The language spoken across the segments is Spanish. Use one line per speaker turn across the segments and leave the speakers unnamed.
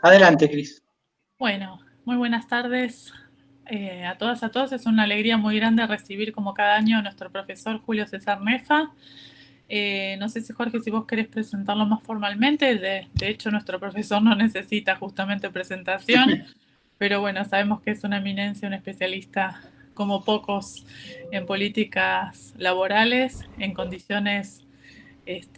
Adelante, Cris.
Bueno, muy buenas tardes a todas, a todos. Es una alegría muy grande recibir como cada año a nuestro profesor Julio César Nefa. No sé si Jorge, si vos querés presentarlo más formalmente. De hecho, nuestro profesor no necesita justamente presentación, pero bueno, sabemos que es una eminencia, un especialista como pocos en políticas laborales, en condiciones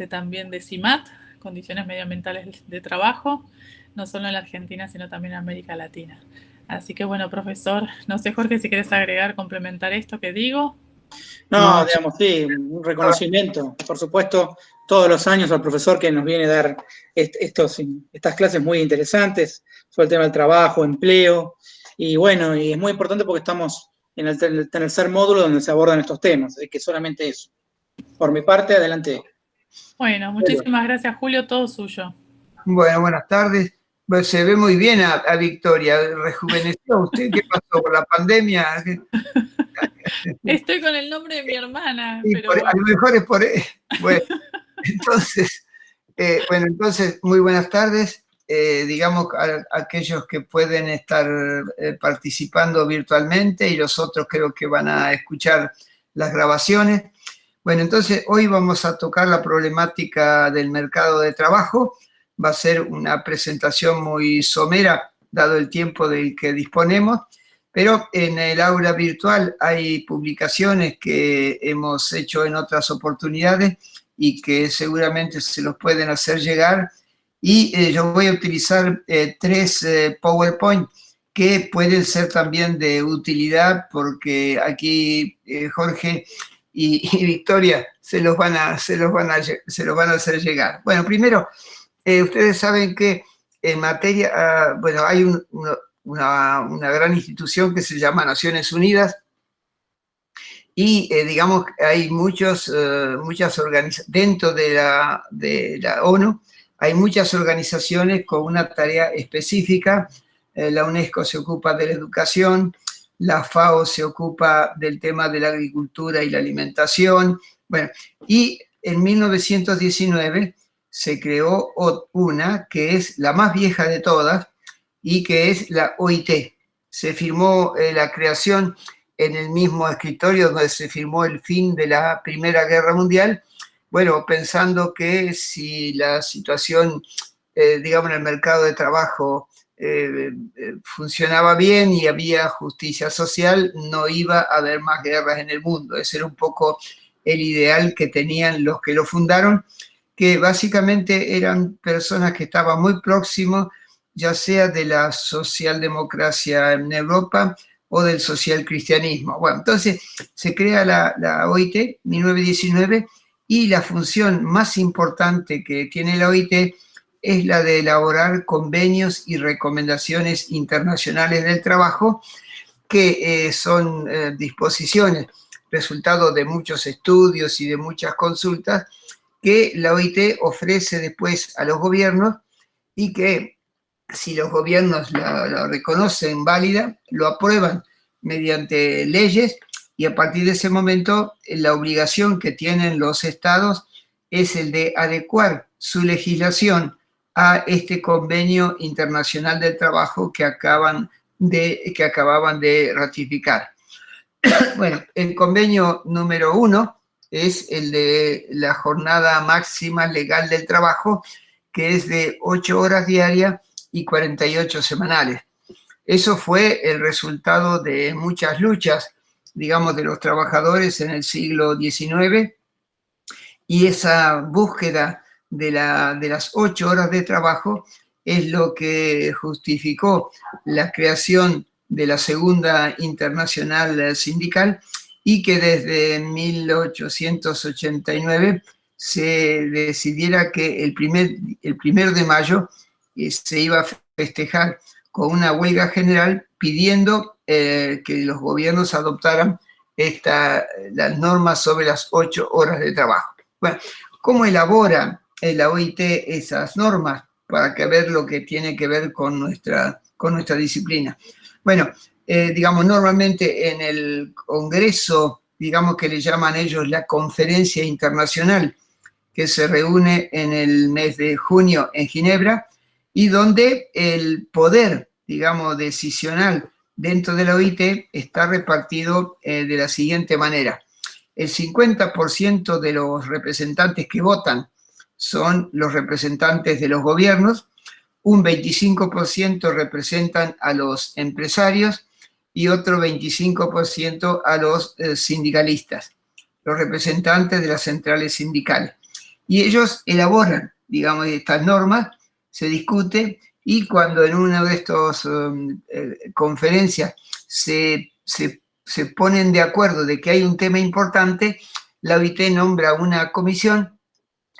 también de CIMAT, condiciones medioambientales de trabajo, no solo en la Argentina, sino también en América Latina. Así que bueno, profesor, no sé, Jorge, si quieres agregar, complementar esto que digo.
No, digamos, sí, un reconocimiento, por supuesto, todos los años al profesor que nos viene a dar estas clases muy interesantes sobre el tema del trabajo, empleo, y bueno, y es muy importante porque estamos en el tercer módulo donde se abordan estos temas, así que solamente eso. Por mi parte, adelante.
Bueno, muchísimas gracias, Julio, todo suyo.
Bueno, buenas tardes. Bueno, se ve muy bien a Victoria. ¿Rejuveneció usted? ¿Qué pasó con la pandemia?
Estoy con el nombre de mi hermana,
Sí,
pero
a lo
bueno.
mejor es por... Bueno, entonces, muy buenas tardes. Digamos a aquellos que pueden estar participando virtualmente y los otros creo que van a escuchar las grabaciones. Bueno, entonces hoy vamos a tocar la problemática del mercado de trabajo. Va a ser una presentación muy somera, dado el tiempo del que disponemos, pero en el aula virtual hay publicaciones que hemos hecho en otras oportunidades y que seguramente se los pueden hacer llegar. Y yo voy a utilizar tres PowerPoint que pueden ser también de utilidad porque aquí Jorge y Victoria se los van a hacer llegar. Bueno, primero, ustedes saben que en materia, bueno, hay una gran institución que se llama Naciones Unidas y digamos hay muchas organizaciones, dentro de la ONU, hay muchas organizaciones con una tarea específica. La UNESCO se ocupa de la educación, la FAO se ocupa del tema de la agricultura y la alimentación. Bueno, y en 1919 se creó una que es la más vieja de todas y que es la OIT. Se firmó la creación en el mismo escritorio donde se firmó el fin de la Primera Guerra Mundial, bueno, pensando que si la situación, digamos, en el mercado de trabajo funcionaba bien y había justicia social, no iba a haber más guerras en el mundo. Ese era un poco el ideal que tenían los que lo fundaron, que básicamente eran personas que estaban muy próximos, ya sea de la socialdemocracia en Europa o del socialcristianismo. Bueno, entonces se crea la OIT 1919 y la función más importante que tiene la OIT es la de elaborar convenios y recomendaciones internacionales del trabajo, que son disposiciones, resultado de muchos estudios y de muchas consultas, que la OIT ofrece después a los gobiernos y que si los gobiernos la reconocen válida, lo aprueban mediante leyes y a partir de ese momento la obligación que tienen los estados es el de adecuar su legislación a este convenio internacional del trabajo que acababan de ratificar. Bueno, el convenio número 1 es el de la jornada máxima legal del trabajo, que es de 8 horas diarias y 48 semanales. Eso fue el resultado de muchas luchas, digamos, de los trabajadores en el siglo XIX, y esa búsqueda de las 8 horas de trabajo es lo que justificó la creación de la Segunda Internacional Sindical y que desde 1889 se decidiera que el primero de mayo se iba a festejar con una huelga general pidiendo que los gobiernos adoptaran las normas sobre las 8 horas de trabajo. Bueno, ¿cómo elabora la OIT esas normas para ver lo que tiene que ver con nuestra disciplina? Bueno, digamos, normalmente en el Congreso, digamos que le llaman ellos la Conferencia Internacional, que se reúne en el mes de junio en Ginebra, y donde el poder, digamos, decisional dentro de la OIT está repartido de la siguiente manera. El 50% de los representantes que votan son los representantes de los gobiernos, un 25% representan a los empresarios y otro 25% a los sindicalistas, los representantes de las centrales sindicales. Y ellos elaboran, digamos, estas normas, se discute, y cuando en una de estas conferencias se ponen de acuerdo de que hay un tema importante, la OIT nombra una comisión,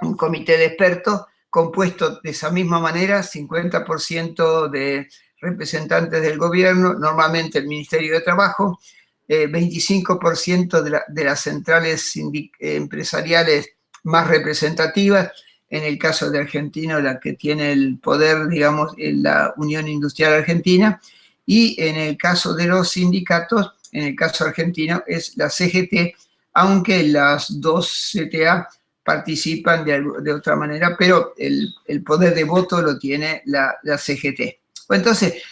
un comité de expertos, compuesto de esa misma manera, 50% de representantes del gobierno, normalmente el Ministerio de Trabajo, 25% de las centrales empresariales más representativas, en el caso de Argentina, la que tiene el poder, digamos, en la Unión Industrial Argentina, y en el caso de los sindicatos, en el caso argentino, es la CGT, aunque las dos CTA participan de otra manera, pero el poder de voto lo tiene la CGT. Entonces,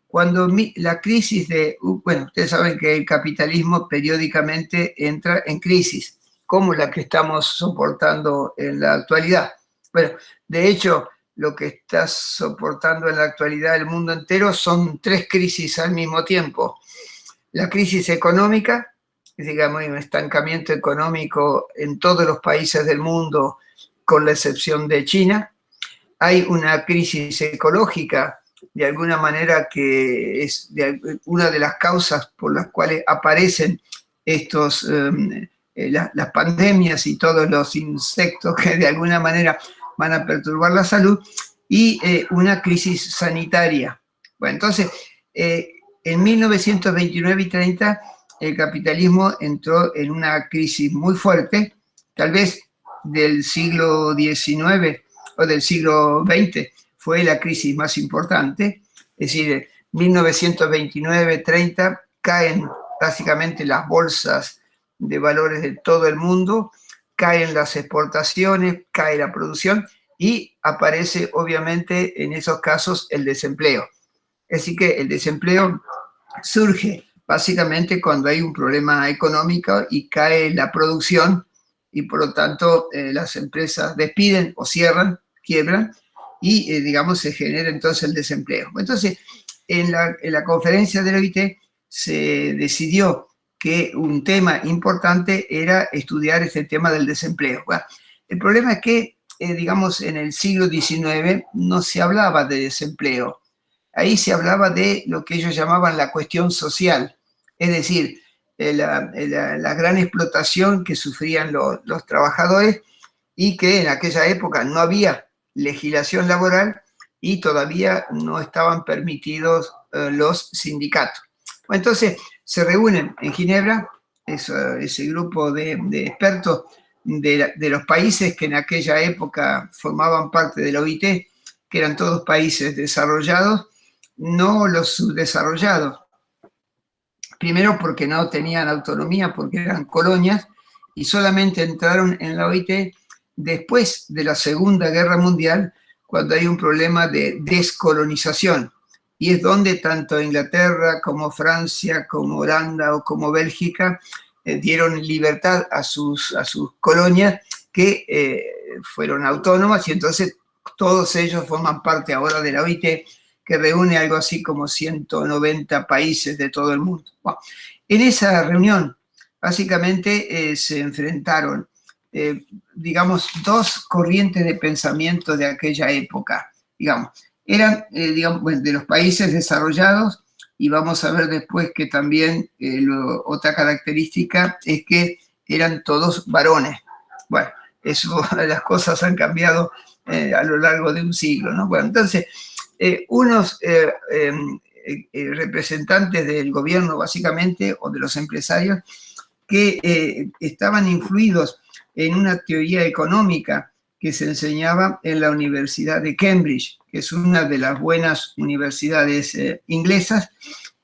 cuando la crisis bueno, ustedes saben que el capitalismo periódicamente entra en crisis, como la que estamos soportando en la actualidad. Bueno, de hecho, lo que está soportando en la actualidad el mundo entero son 3 crisis al mismo tiempo. La crisis económica, digamos, un estancamiento económico en todos los países del mundo, con la excepción de China. Hay una crisis ecológica, de alguna manera, que es una de las causas por las cuales aparecen las pandemias y todos los insectos que de alguna manera van a perturbar la salud, y una crisis sanitaria. Bueno, entonces, en 1929 y 30, el capitalismo entró en una crisis muy fuerte, tal vez del siglo XIX o del siglo XX, fue la crisis más importante, es decir, 1929-30 caen básicamente las bolsas de valores de todo el mundo, caen las exportaciones, cae la producción y aparece obviamente en esos casos el desempleo. Así que el desempleo surge básicamente cuando hay un problema económico y cae la producción y por lo tanto las empresas despiden o cierran, quiebran y digamos se genera entonces el desempleo. Entonces en la conferencia de la OIT se decidió que un tema importante era estudiar este tema del desempleo. Bueno, el problema es que, digamos, en el siglo XIX no se hablaba de desempleo. Ahí se hablaba de lo que ellos llamaban la cuestión social, es decir, la gran explotación que sufrían los trabajadores y que en aquella época no había legislación laboral y todavía no estaban permitidos los sindicatos. Entonces, se reúnen en Ginebra ese grupo de expertos de los países que en aquella época formaban parte de la OIT, que eran todos países desarrollados, no los subdesarrollados. Primero porque no tenían autonomía, porque eran colonias, y solamente entraron en la OIT después de la Segunda Guerra Mundial, cuando hay un problema de descolonización. Y es donde tanto Inglaterra como Francia, como Holanda o como Bélgica dieron libertad a sus colonias que fueron autónomas, y entonces todos ellos forman parte ahora de la OIT, que reúne algo así como 190 países de todo el mundo. Bueno, en esa reunión básicamente se enfrentaron, digamos, 2 corrientes de pensamiento de aquella época, digamos. Eran, digamos, de los países desarrollados, y vamos a ver después que también otra característica es que eran todos varones. Bueno, eso, las cosas han cambiado a lo largo de un siglo, ¿no? Bueno, entonces, unos representantes del gobierno, básicamente, o de los empresarios, que estaban influidos en una teoría económica que se enseñaba en la Universidad de Cambridge, que es una de las buenas universidades inglesas,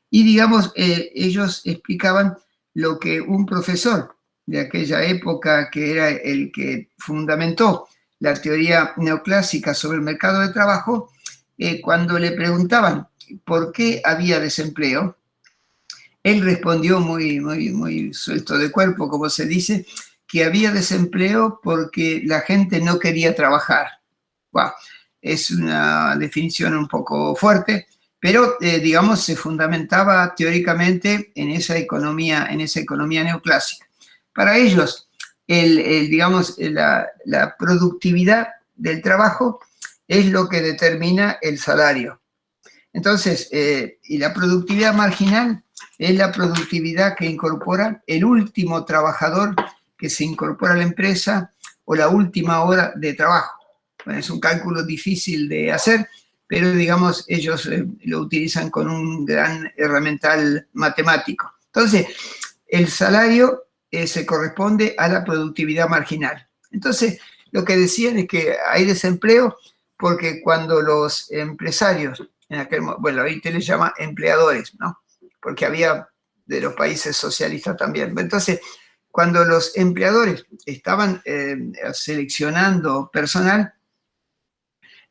y digamos, ellos explicaban lo que un profesor de aquella época, que era el que fundamentó la teoría neoclásica sobre el mercado de trabajo, cuando le preguntaban por qué había desempleo, él respondió muy suelto de cuerpo, como se dice, que había desempleo porque la gente no quería trabajar. Bueno, es una definición un poco fuerte, pero digamos se fundamentaba teóricamente en esa economía neoclásica. Para ellos, digamos, la productividad del trabajo es lo que determina el salario. Entonces, y la productividad marginal es la productividad que incorpora el último trabajador que se incorpora a la empresa o la última hora de trabajo. Bueno, es un cálculo difícil de hacer, pero digamos, ellos lo utilizan con un gran herramental matemático. Entonces, el salario se corresponde a la productividad marginal. Entonces, lo que decían es que hay desempleo porque cuando los empresarios, bueno, ahí te les llama empleadores, ¿no? Porque había de los países socialistas también. Entonces, cuando los empleadores estaban seleccionando personal,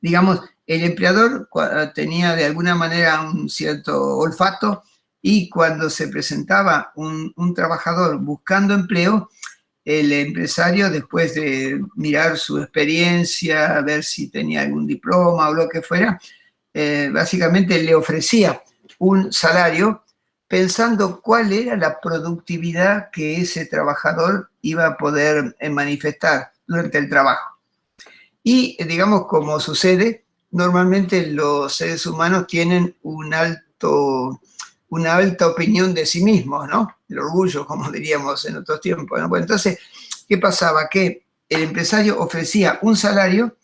digamos, el empleador tenía de alguna manera un cierto olfato y cuando se presentaba un trabajador buscando empleo, el empresario, después de mirar su experiencia, ver si tenía algún diploma o lo que fuera, básicamente le ofrecía un salario pensando cuál era la productividad que ese trabajador iba a poder manifestar durante el trabajo. Y, digamos, como sucede, normalmente los seres humanos tienen una alta opinión de sí mismos, ¿no? El orgullo, como diríamos en otros tiempos, ¿no? Bueno, entonces, ¿qué pasaba? Que el empresario ofrecía un salario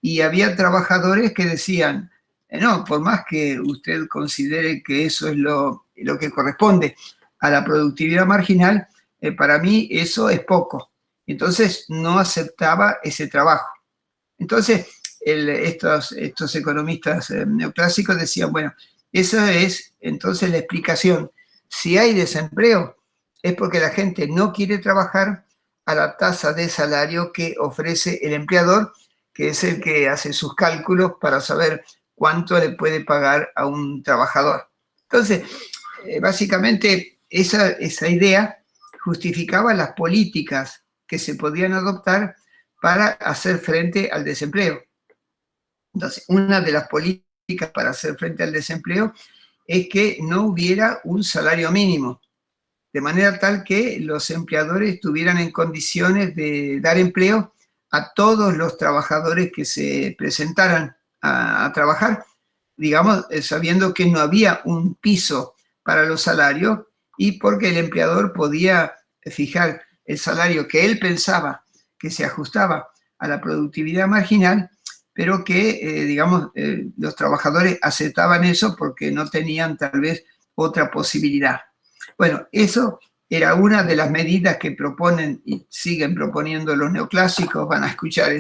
y había trabajadores que decían, no, por más que usted considere que eso es lo que corresponde a la productividad marginal, para mí eso es poco. Entonces, no aceptaba ese trabajo. Entonces, estos economistas neoclásicos decían, bueno, esa es entonces la explicación. Si hay desempleo, es porque la gente no quiere trabajar a la tasa de salario que ofrece el empleador, que es el que hace sus cálculos para saber cuánto le puede pagar a un trabajador. Entonces, básicamente, esa idea justificaba las políticas que se podían adoptar para hacer frente al desempleo. Entonces, una de las políticas para hacer frente al desempleo es que no hubiera un salario mínimo, de manera tal que los empleadores estuvieran en condiciones de dar empleo a todos los trabajadores que se presentaran a trabajar, digamos, sabiendo que no había un piso para los salarios y porque el empleador podía fijar el salario que él pensaba que se ajustaba a la productividad marginal, pero que, digamos, los trabajadores aceptaban eso porque no tenían tal vez otra posibilidad. Bueno, eso era una de las medidas que proponen y siguen proponiendo los neoclásicos. Van a escuchar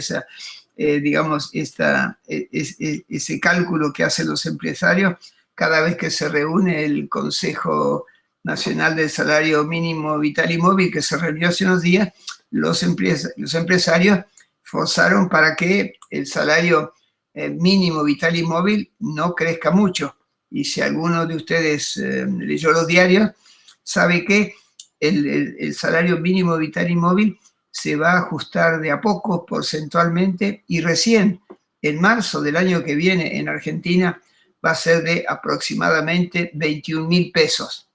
digamos, ese cálculo que hacen los empresarios cada vez que se reúne el Consejo Nacional del Salario Mínimo Vital y Móvil, que se reunió hace unos días. Los empresarios forzaron para que el salario mínimo vital y móvil no crezca mucho. Y si alguno de ustedes leyó los diarios, sabe que el salario mínimo vital y móvil se va a ajustar de a poco porcentualmente y recién en marzo del año que viene en Argentina va a ser de aproximadamente 21.000 pesos.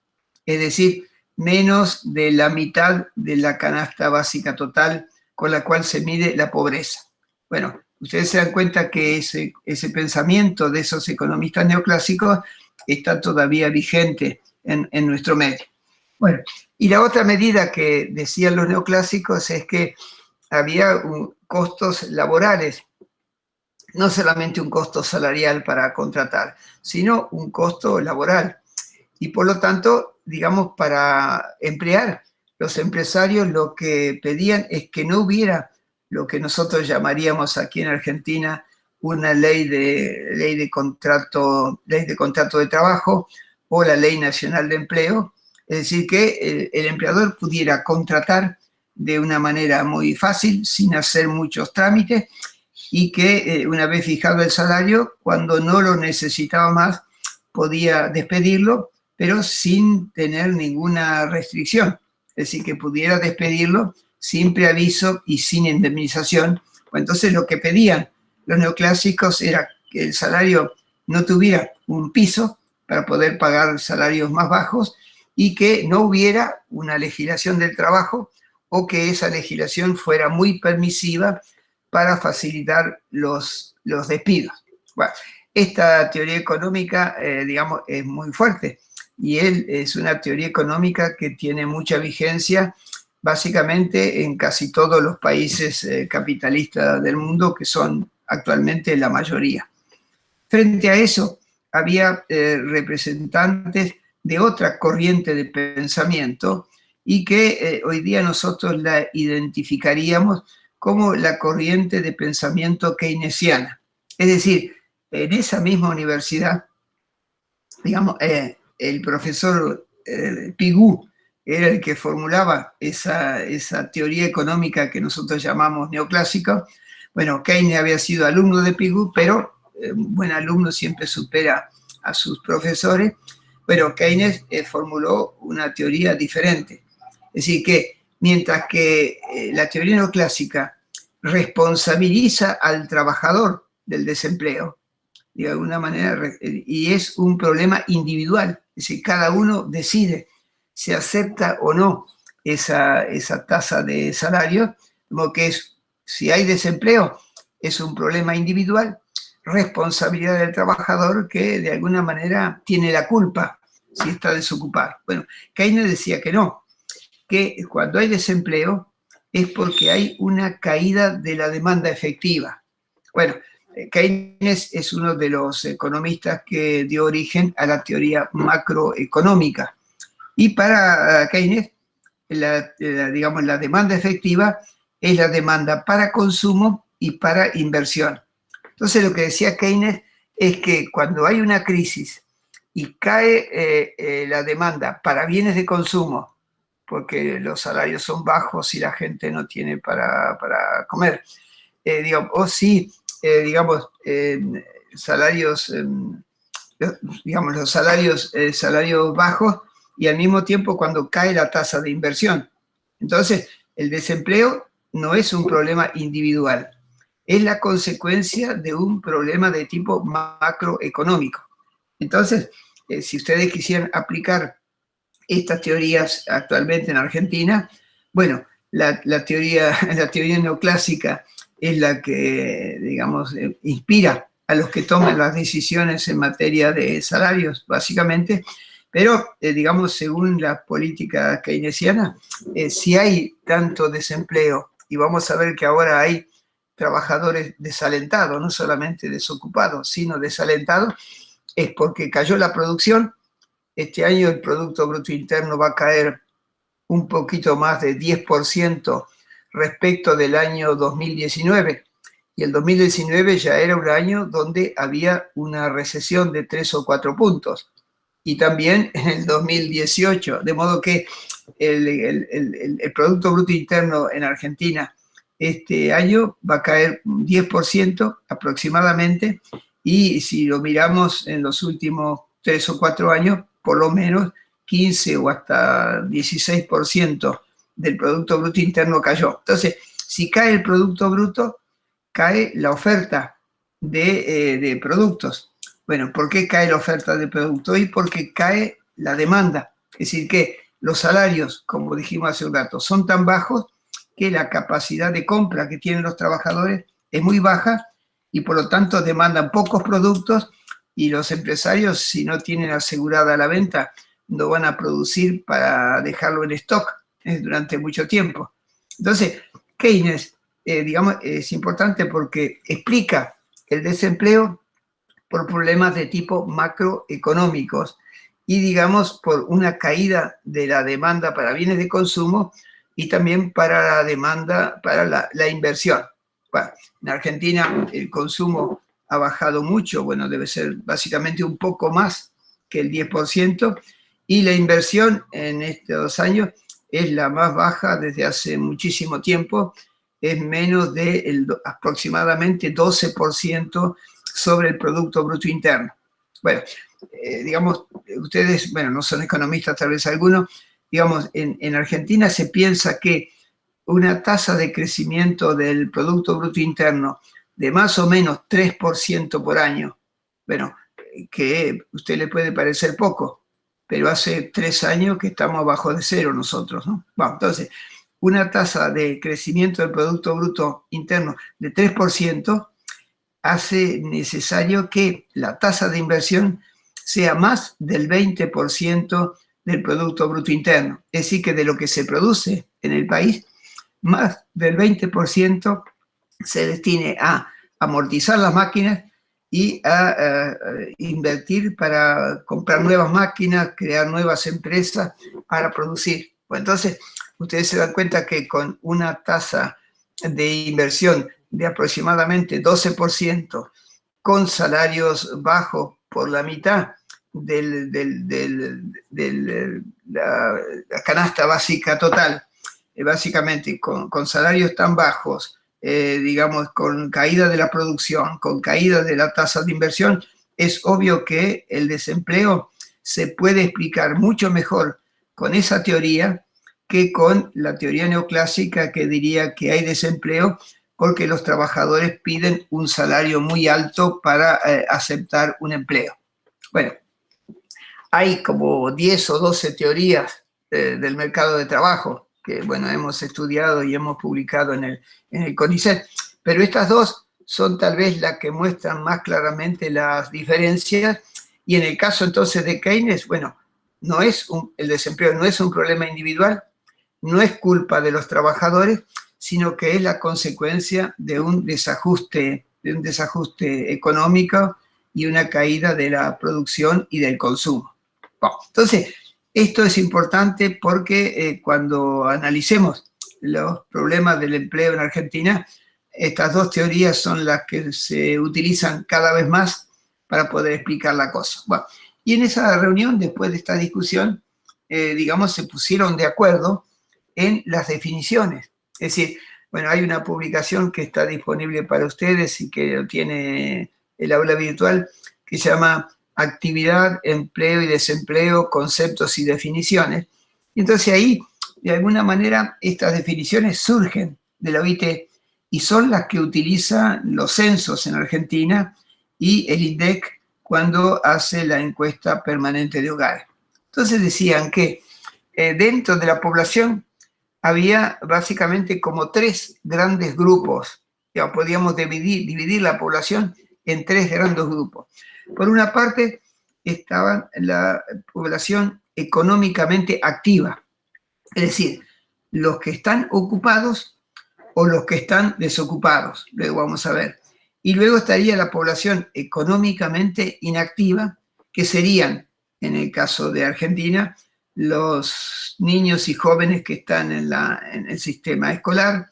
Es decir, menos de la mitad de la canasta básica total con la cual se mide la pobreza. Bueno, ustedes se dan cuenta que ese pensamiento de esos economistas neoclásicos está todavía vigente en nuestro medio. Bueno, y la otra medida que decían los neoclásicos es que había costos laborales, no solamente un costo salarial para contratar, sino un costo laboral. Y por lo tanto, digamos, para emplear, los empresarios lo que pedían es que no hubiera lo que nosotros llamaríamos aquí en Argentina una ley de contrato de trabajo o la Ley Nacional de Empleo, es decir, que el empleador pudiera contratar de una manera muy fácil, sin hacer muchos trámites, y que una vez fijado el salario, cuando no lo necesitaba más, podía despedirlo, pero sin tener ninguna restricción. Es decir, que pudiera despedirlo sin preaviso y sin indemnización. Pues entonces lo que pedían los neoclásicos era que el salario no tuviera un piso para poder pagar salarios más bajos y que no hubiera una legislación del trabajo o que esa legislación fuera muy permisiva para facilitar los despidos. Bueno, esta teoría económica, digamos, es muy fuerte y es una teoría económica que tiene mucha vigencia básicamente en casi todos los países capitalistas del mundo, que son actualmente la mayoría. Frente a eso, había representantes de otra corriente de pensamiento y que hoy día nosotros la identificaríamos como la corriente de pensamiento keynesiana. Es decir, en esa misma universidad, digamos, el profesor Pigou era el que formulaba esa teoría económica que nosotros llamamos neoclásica. Bueno, Keynes había sido alumno de Pigou, pero un buen alumno siempre supera a sus profesores. Bueno, Keynes formuló una teoría diferente. Es decir, que mientras que la teoría neoclásica responsabiliza al trabajador del desempleo, de alguna manera, y es un problema individual, es decir, cada uno decide si acepta o no esa tasa de salario, como que si hay desempleo, es un problema individual, responsabilidad del trabajador que de alguna manera tiene la culpa si está desocupado. Bueno, Keynes decía que no, que cuando hay desempleo es porque hay una caída de la demanda efectiva. Bueno, Keynes es uno de los economistas que dio origen a la teoría macroeconómica. Y para Keynes, digamos, la demanda efectiva es la demanda para consumo y para inversión. Entonces, lo que decía Keynes es que cuando hay una crisis y cae la demanda para bienes de consumo, porque los salarios son bajos y la gente no tiene para comer, digamos, o si, digamos, salarios, digamos, los salarios bajos, y al mismo tiempo cuando cae la tasa de inversión. Entonces, el desempleo no es un problema individual, es la consecuencia de un problema de tipo macroeconómico. Entonces, si ustedes quisieran aplicar estas teorías actualmente en Argentina, bueno, la teoría neoclásica es la que, digamos, inspira a los que toman las decisiones en materia de salarios, básicamente, pero, digamos, según la política keynesiana, si hay tanto desempleo, y vamos a ver que ahora hay trabajadores desalentados, no solamente desocupados, sino desalentados, es porque cayó la producción. Este año el Producto Bruto Interno va a caer un poquito más de 10% respecto del año 2019. Y el 2019 ya era un año donde había una recesión de 3 o 4 puntos. Y también en el 2018, de modo que el Producto Bruto Interno en Argentina este año va a caer un 10% aproximadamente, y si lo miramos en los últimos 3 o 4 años, por lo menos 15 o hasta 16% del Producto Bruto Interno cayó. Entonces, si cae el Producto Bruto, cae la oferta de productos. Bueno, ¿por qué cae la oferta de productos? Y porque cae la demanda. Es decir, que los salarios, como dijimos hace un rato, son tan bajos que la capacidad de compra que tienen los trabajadores es muy baja y por lo tanto demandan pocos productos, y los empresarios, si no tienen asegurada la venta, no van a producir para dejarlo en stock durante mucho tiempo. Entonces, Keynes, digamos, es importante porque explica el desempleo por problemas de tipo macroeconómicos y, digamos, por una caída de la demanda para bienes de consumo y también para la demanda para la inversión. Bueno, en Argentina el consumo ha bajado mucho, bueno, debe ser básicamente un poco más que el 10%, y la inversión en estos años es la más baja desde hace muchísimo tiempo, es menos de aproximadamente 12% sobre el Producto Bruto Interno. Bueno, digamos, ustedes, bueno, no son economistas, tal vez algunos, digamos, en Argentina se piensa que una tasa de crecimiento del Producto Bruto Interno de más o menos 3% por año, bueno, que a usted le puede parecer poco, pero hace 3 años que estamos abajo de cero nosotros, ¿no? Bueno, entonces, una tasa de crecimiento del Producto Bruto Interno de 3% hace necesario que la tasa de inversión sea más del 20% del Producto Bruto Interno. Es decir, que de lo que se produce en el país, más del 20% se destine a amortizar las máquinas y a invertir para comprar nuevas máquinas, crear nuevas empresas para producir. Bueno, entonces, ustedes se dan cuenta que con una tasa de inversión de aproximadamente 12%, con salarios bajos por la mitad de la canasta básica total, básicamente con salarios tan bajos, digamos, con caída de la producción, con caída de la tasa de inversión, es obvio que el desempleo se puede explicar mucho mejor con esa teoría que con la teoría neoclásica que diría que hay desempleo porque los trabajadores piden un salario muy alto para aceptar un empleo. Bueno, hay como 10 o 12 teorías del mercado de trabajo que, bueno, hemos estudiado y hemos publicado en el CONICET, pero estas dos son tal vez las que muestran más claramente las diferencias, y en el caso entonces de Keynes, bueno, el desempleo no es un problema individual, no es culpa de los trabajadores, sino que es la consecuencia de un desajuste económico y una caída de la producción y del consumo. Bueno, entonces, esto es importante porque cuando analicemos los problemas del empleo en Argentina, estas dos teorías son las que se utilizan cada vez más para poder explicar la cosa. Bueno, y en esa reunión, después de esta discusión, digamos, se pusieron de acuerdo en las definiciones. Es decir, bueno, hay una publicación que está disponible para ustedes y que tiene el aula virtual, que se llama Actividad, Empleo y Desempleo, Conceptos y Definiciones. Y entonces ahí, de alguna manera, estas definiciones surgen de la OIT y son las que utilizan los censos en Argentina y el INDEC cuando hace la encuesta permanente de hogares. Entonces decían que dentro de la población había básicamente como 3 grandes grupos. Ya podíamos dividir la población en 3 grandes grupos. Por una parte, estaba la población económicamente activa, es decir, los que están ocupados o los que están desocupados, luego vamos a ver. Y luego estaría la población económicamente inactiva, que serían, en el caso de Argentina, los niños y jóvenes que están en el sistema escolar,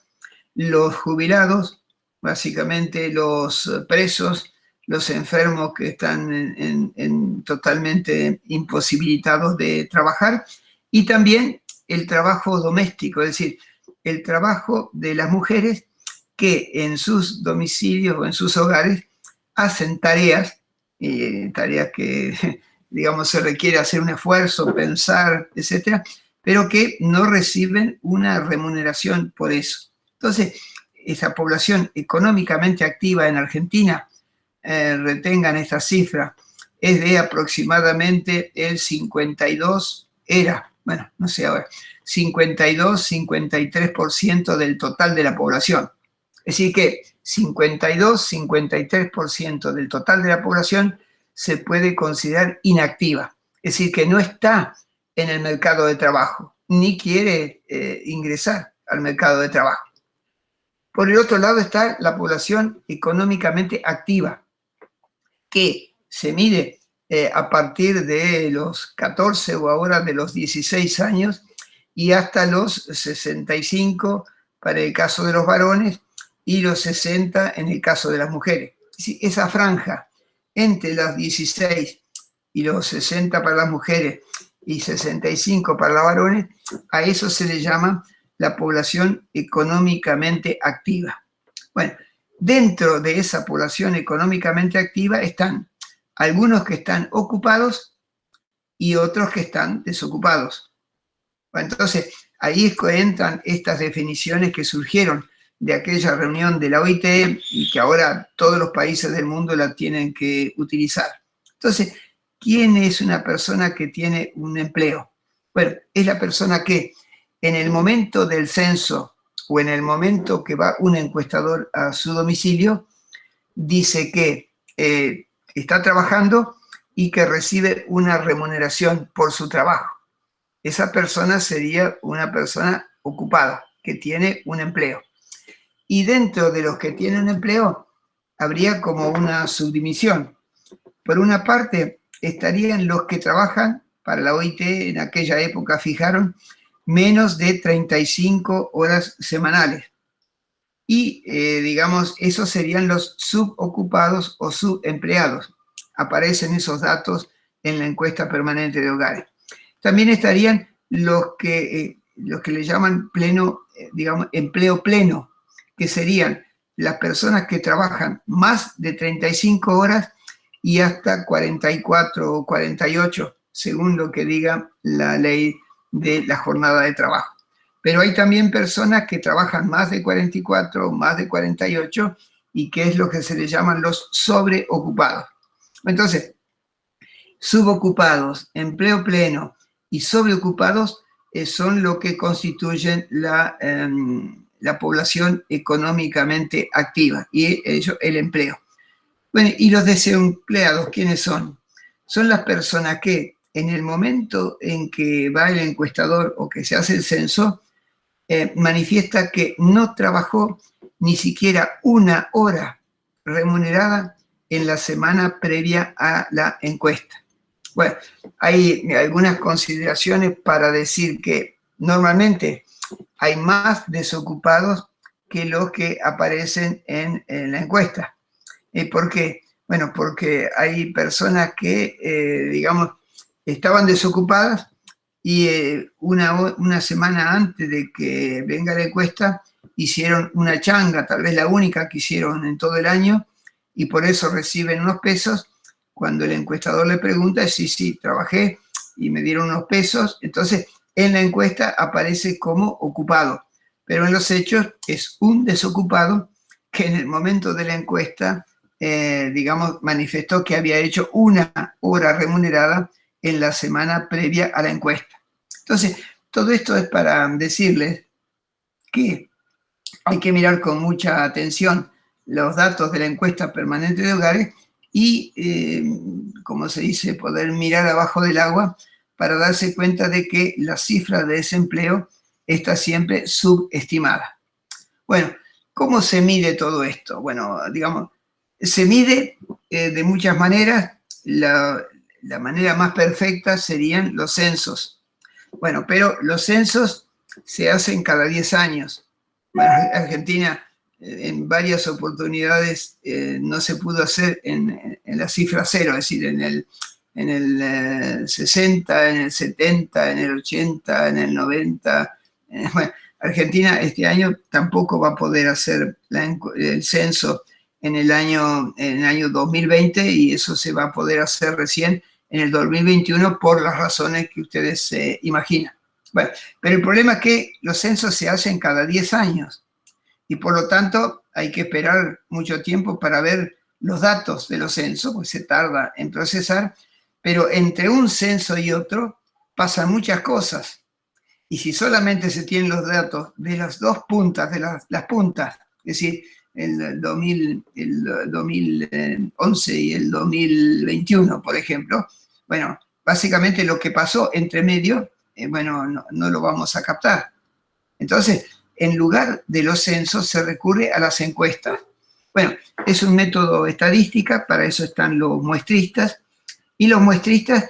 los jubilados, básicamente los presos, los enfermos que están totalmente imposibilitados de trabajar, y también el trabajo doméstico, es decir, el trabajo de las mujeres que en sus domicilios o en sus hogares hacen tareas que, digamos, se requiere hacer un esfuerzo, pensar, etcétera, pero que no reciben una remuneración por eso. Entonces, esa población económicamente activa en Argentina, retengan esta cifra, es de aproximadamente el 52, bueno, no sé ahora, 52-53% del total de la población. Es decir que 52-53% del total de la población se puede considerar inactiva. Es decir, que no está en el mercado de trabajo, ni quiere ingresar al mercado de trabajo. Por el otro lado está la población económicamente activa, que se mide a partir de los 14 o ahora de los 16 años y hasta los 65 para el caso de los varones y los 60 en el caso de las mujeres. Esa franja entre los 16 y los 60 para las mujeres y 65 para los varones, a eso se le llama la población económicamente activa. Bueno, dentro de esa población económicamente activa están algunos que están ocupados y otros que están desocupados. Bueno, entonces, ahí entran estas definiciones que surgieron de aquella reunión de la OIT y que ahora todos los países del mundo la tienen que utilizar. Entonces, ¿quién es una persona que tiene un empleo? Bueno, es la persona que en el momento del censo o en el momento que va un encuestador a su domicilio, dice que está trabajando y que recibe una remuneración por su trabajo. Esa persona sería una persona ocupada, que tiene un empleo. Y dentro de los que tienen empleo, habría como una subdivisión. Por una parte, estarían los que trabajan, para la OIT en aquella época fijaron, menos de 35 horas semanales. Y, digamos, esos serían los subocupados o subempleados. Aparecen esos datos en la encuesta permanente de hogares. También estarían los que le llaman pleno, digamos, empleo pleno, que serían las personas que trabajan más de 35 horas y hasta 44 o 48, según lo que diga la ley de la jornada de trabajo. Pero hay también personas que trabajan más de 44 o más de 48 y que es lo que se le llaman los sobreocupados. Entonces, subocupados, empleo pleno y sobreocupados son lo que constituyen la población económicamente activa y el empleo. Bueno, y los desempleados, ¿quiénes son? Son las personas que en el momento en que va el encuestador o que se hace el censo, manifiesta que no trabajó ni siquiera una hora remunerada en la semana previa a la encuesta. Bueno, hay algunas consideraciones para decir que normalmente hay más desocupados que los que aparecen en la encuesta. ¿Por qué? Bueno, porque hay personas que, digamos, estaban desocupadas y una semana antes de que venga la encuesta hicieron una changa, tal vez la única que hicieron en todo el año, y por eso reciben unos pesos. Cuando el encuestador le pregunta, sí, trabajé y me dieron unos pesos, entonces en la encuesta aparece como ocupado, pero en los hechos es un desocupado que en el momento de la encuesta, digamos, manifestó que había hecho una hora remunerada en la semana previa a la encuesta. Entonces, todo esto es para decirles que hay que mirar con mucha atención los datos de la encuesta permanente de hogares y, como se dice, poder mirar abajo del agua para darse cuenta de que la cifra de desempleo está siempre subestimada. Bueno, ¿cómo se mide todo esto? Bueno, digamos, se mide de muchas maneras. La manera más perfecta serían los censos. Bueno, pero los censos se hacen cada 10 años. Bueno, Argentina en varias oportunidades no se pudo hacer en la cifra cero, es decir, en el 60, en el 70, en el 80, en el 90. Bueno, Argentina este año tampoco va a poder hacer el censo en el año 2020 y eso se va a poder hacer recién en el 2021 por las razones que ustedes se imaginan. Bueno, pero el problema es que los censos se hacen cada 10 años y por lo tanto hay que esperar mucho tiempo para ver los datos de los censos, pues se tarda en procesar, pero entre un censo y otro pasan muchas cosas. Y si solamente se tienen los datos de las dos puntas, de las puntas, es decir, el 2011 y el 2021, por ejemplo, bueno, básicamente lo que pasó entre medio, bueno, no lo vamos a captar. Entonces, en lugar de los censos se recurre a las encuestas. Bueno, es un método estadística, para eso están los muestristas, y los muestristas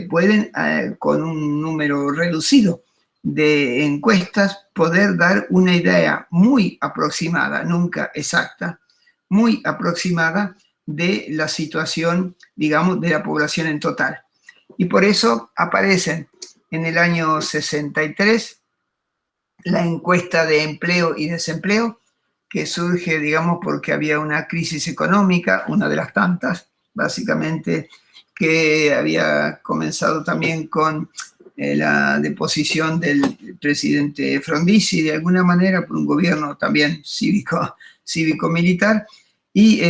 pueden, con un número reducido de encuestas, poder dar una idea muy aproximada, nunca exacta, muy aproximada de la situación, digamos, de la población en total. Y por eso aparecen en el año 63 la encuesta de empleo y desempleo, que surge, digamos, porque había una crisis económica, una de las tantas, básicamente, que había comenzado también con la deposición del presidente Frondizi, de alguna manera, por un gobierno también cívico-militar, y,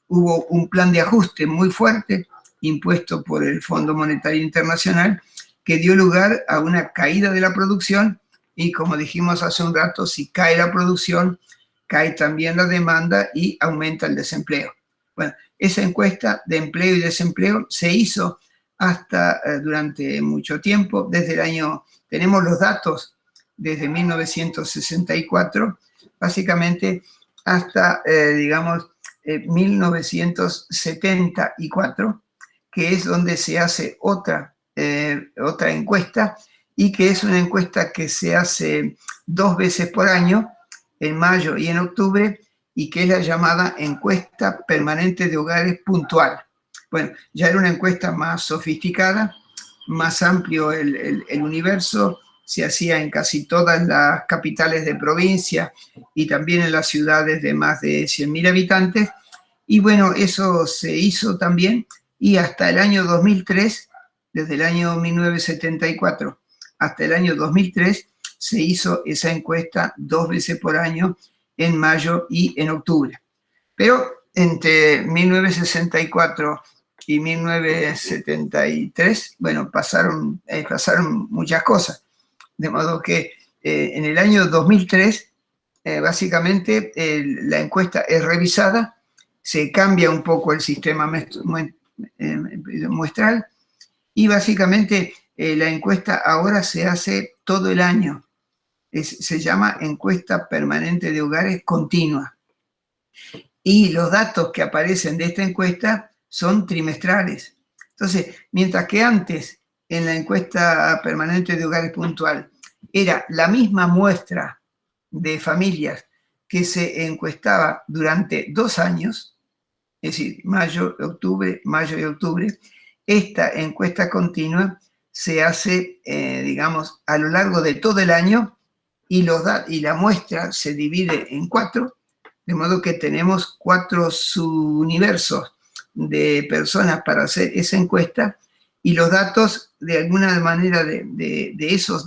hubo un plan de ajuste muy fuerte impuesto por el Fondo Monetario Internacional, que dio lugar a una caída de la producción y, como dijimos hace un rato, si cae la producción, cae también la demanda y aumenta el desempleo. Bueno, esa encuesta de empleo y desempleo se hizo hasta durante mucho tiempo, desde el año, tenemos los datos desde 1964, básicamente hasta, 1974, que es donde se hace otra encuesta, y que es una encuesta que se hace 2 veces por año, en mayo y en octubre, y que es la llamada encuesta permanente de hogares puntual. Bueno, ya era una encuesta más sofisticada, más amplio el universo, se hacía en casi todas las capitales de provincia y también en las ciudades de más de 100.000 habitantes. Y bueno, eso se hizo también, y hasta el año 2003, desde el año 1974 hasta el año 2003, se hizo esa encuesta 2 veces por año, en mayo y en octubre. Pero entre 1964 y 1973, bueno, pasaron muchas cosas. De modo que en el año 2003, básicamente, la encuesta es revisada, se cambia un poco el sistema muestral, y básicamente la encuesta ahora se hace todo el año. Se llama encuesta permanente de hogares continua. Y los datos que aparecen de esta encuesta son trimestrales. Entonces, mientras que antes, en la encuesta permanente de hogares puntual, era la misma muestra de familias que se encuestaba durante 2 años, es decir, mayo y octubre, esta encuesta continua se hace, a lo largo de todo el año, y la muestra se divide en 4, de modo que tenemos 4 subuniversos de personas para hacer esa encuesta, y los datos, de alguna manera, de esos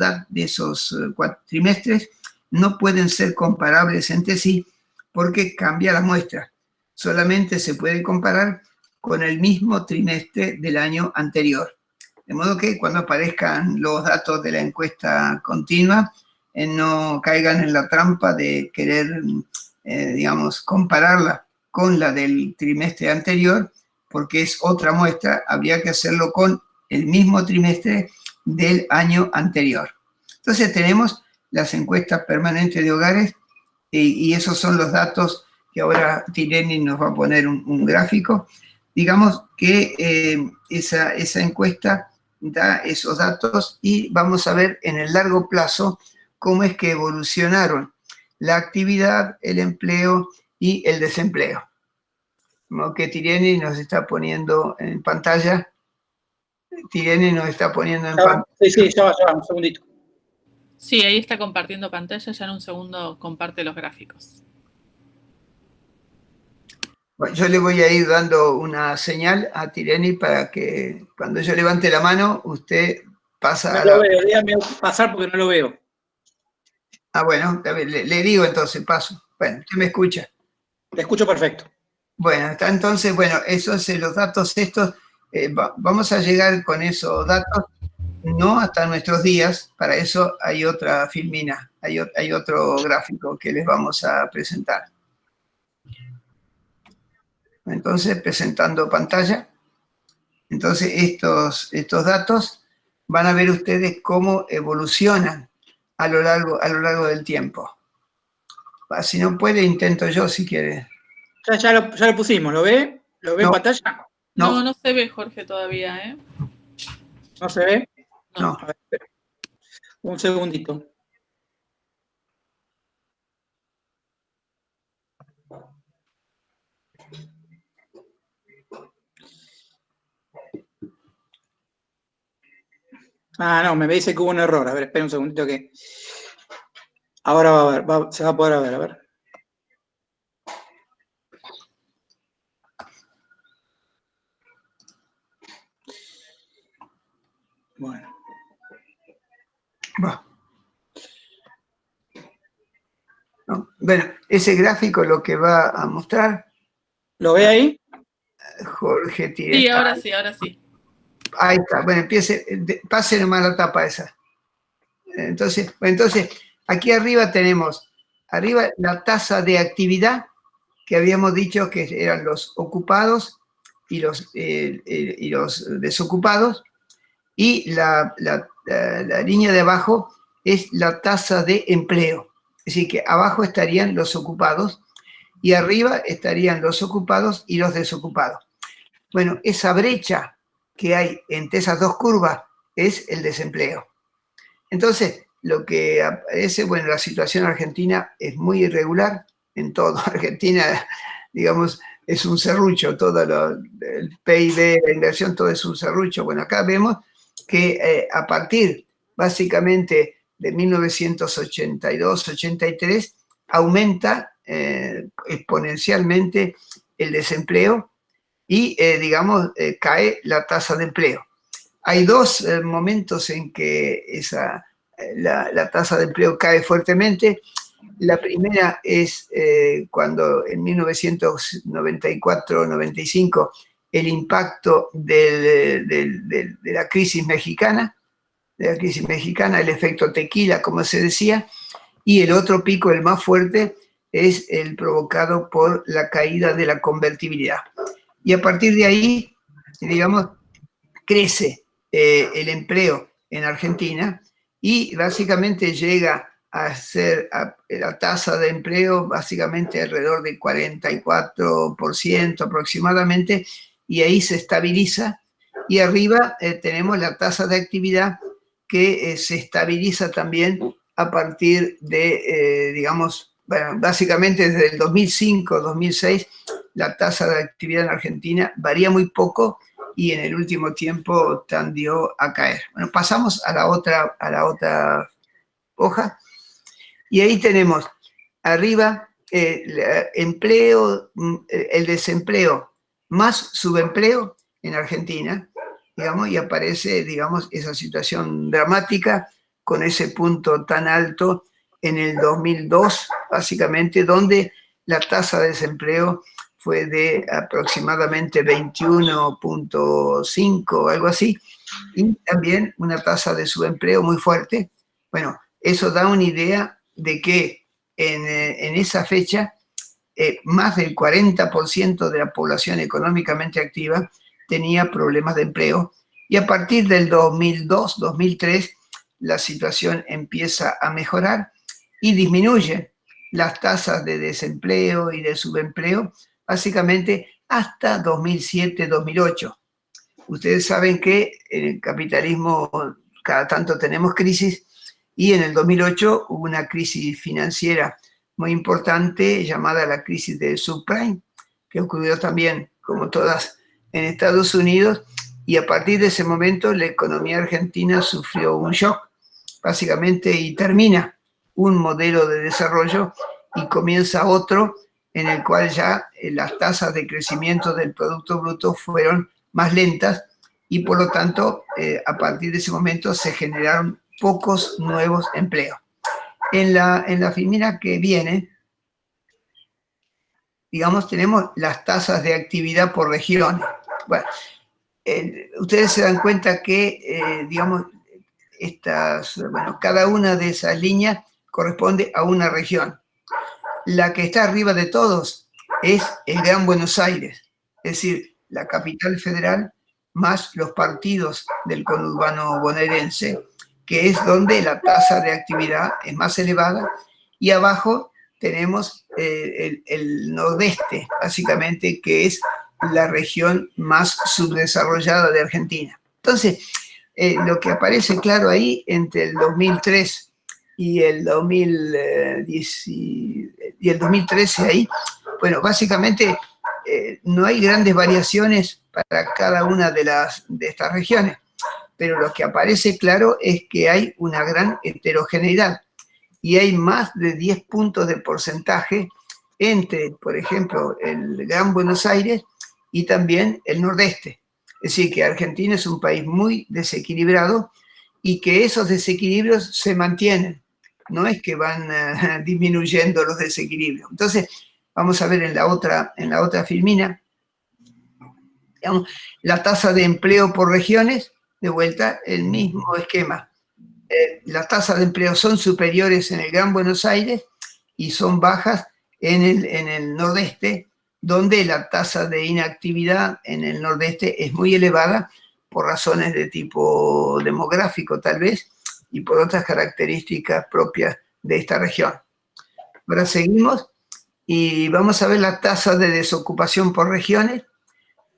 trimestres no pueden ser comparables entre sí, porque cambia la muestra. Solamente se puede comparar con el mismo trimestre del año anterior. De modo que cuando aparezcan los datos de la encuesta continua, no caigan en la trampa de querer, compararla con la del trimestre anterior, porque es otra muestra. Habría que hacerlo con el mismo trimestre del año anterior. Entonces tenemos las encuestas permanentes de hogares, y esos son los datos que ahora Tireni nos va a poner un gráfico. Digamos que esa encuesta da esos datos, y vamos a ver en el largo plazo cómo es que evolucionaron la actividad, el empleo y el desempleo. Como que Tireni nos está poniendo en pantalla. Tireni nos está poniendo en pantalla.
Sí, ya va, un segundito.
Sí, ahí está compartiendo pantalla, ya en un segundo comparte los gráficos.
Bueno, yo le voy a ir dando una señal a Tireni para que cuando yo levante la mano, usted pasa
no
a
lo veo, déjame pasar porque no lo veo.
Ah, bueno, le digo entonces, paso. Bueno, usted me escucha.
Te escucho perfecto.
Bueno, entonces, esos los datos estos, vamos a llegar con esos datos, no hasta nuestros días. Para eso hay otra filmina, hay otro gráfico que les vamos a presentar. Entonces, presentando pantalla. Entonces, estos datos van a ver ustedes cómo evolucionan a lo largo del tiempo. Si no puede, intento yo si quiere.
Ya lo pusimos, ¿lo ve? ¿Lo ve en pantalla?
No, no se ve, Jorge, todavía, ¿eh?
¿No se ve?
No.
A ver, un segundito. Ah, no, me dice que hubo un error. A ver, espera un segundito que... Ahora va a ver, se va a poder ver, a ver. Bueno.
¿No? Bueno, ese gráfico lo que va a mostrar...
¿Lo ve ahí?
Jorge tiene...
Sí, ahora sí, ahora sí.
Ahí está, bueno, pase nomás la tapa esa. Entonces, aquí arriba tenemos, la tasa de actividad, que habíamos dicho que eran los ocupados y los desocupados, y la línea de abajo es la tasa de empleo. Es decir, que abajo estarían los ocupados y arriba estarían los ocupados y los desocupados. Bueno, esa brecha que hay entre esas dos curvas es el desempleo. Entonces, lo que aparece, bueno, la situación argentina es muy irregular en todo. Argentina, digamos, es un serrucho, todo el PIB, la inversión, todo es un serrucho. Bueno, acá vemos que a partir, básicamente, de 1982-83, aumenta exponencialmente el desempleo y, digamos, cae la tasa de empleo. Hay dos momentos en que la tasa de empleo cae fuertemente. La primera es cuando en 1994-95 el impacto de la crisis mexicana, el efecto tequila, como se decía, y el otro pico, el más fuerte, es el provocado por la caída de la convertibilidad. Y a partir de ahí, digamos, crece el empleo en Argentina y básicamente llega a ser la tasa de empleo básicamente alrededor de 44% aproximadamente, y ahí se estabiliza. Y arriba tenemos la tasa de actividad que se estabiliza también a partir de, digamos, bueno, básicamente desde el 2005-2006, la tasa de actividad en Argentina varía muy poco y en el último tiempo tendió a caer. Bueno, pasamos a la otra hoja y ahí tenemos arriba el empleo, el desempleo más subempleo en Argentina, digamos, y aparece, digamos, esa situación dramática con ese punto tan alto en el 2002, básicamente, donde la tasa de desempleo fue de aproximadamente 21.5, algo así, y también una tasa de subempleo muy fuerte. Bueno, eso da una idea de que en esa fecha más del 40% de la población económicamente activa tenía problemas de empleo, y a partir del 2002-2003 la situación empieza a mejorar y disminuye las tasas de desempleo y de subempleo básicamente hasta 2007-2008. Ustedes saben que en el capitalismo cada tanto tenemos crisis, y en el 2008 hubo una crisis financiera muy importante llamada la crisis del subprime, que ocurrió también, como todas, en Estados Unidos, y a partir de ese momento la economía argentina sufrió un shock, básicamente, y termina un modelo de desarrollo y comienza otro en el cual ya las tasas de crecimiento del Producto Bruto fueron más lentas y por lo tanto a partir de ese momento se generaron pocos nuevos empleos. En la filmina que viene, digamos, tenemos las tasas de actividad por regiones. Bueno, ustedes se dan cuenta que, digamos, cada una de esas líneas corresponde a una región. La que está arriba de todos es el Gran Buenos Aires, es decir, la capital federal más los partidos del conurbano bonaerense, que es donde la tasa de actividad es más elevada, y abajo tenemos el nordeste, básicamente, que es la región más subdesarrollada de Argentina. Entonces, lo que aparece claro ahí entre el 2003 y el 2013 ahí, bueno, básicamente no hay grandes variaciones para cada una de estas regiones. pero lo que aparece claro es que hay una gran heterogeneidad y hay más de 10 puntos de porcentaje entre, por ejemplo, el Gran Buenos Aires y también el Nordeste. Es decir, que Argentina es un país muy desequilibrado y que esos desequilibrios se mantienen. No es que van disminuyendo los desequilibrios. Entonces, vamos a ver en la otra filmina, digamos, la tasa de empleo por regiones, de vuelta, el mismo esquema. Las tasas de empleo son superiores en el Gran Buenos Aires y son bajas en el Nordeste, donde la tasa de inactividad en el Nordeste es muy elevada por razones de tipo demográfico tal vez y por otras características propias de esta región. Ahora seguimos y vamos a ver la tasa de desocupación por regiones.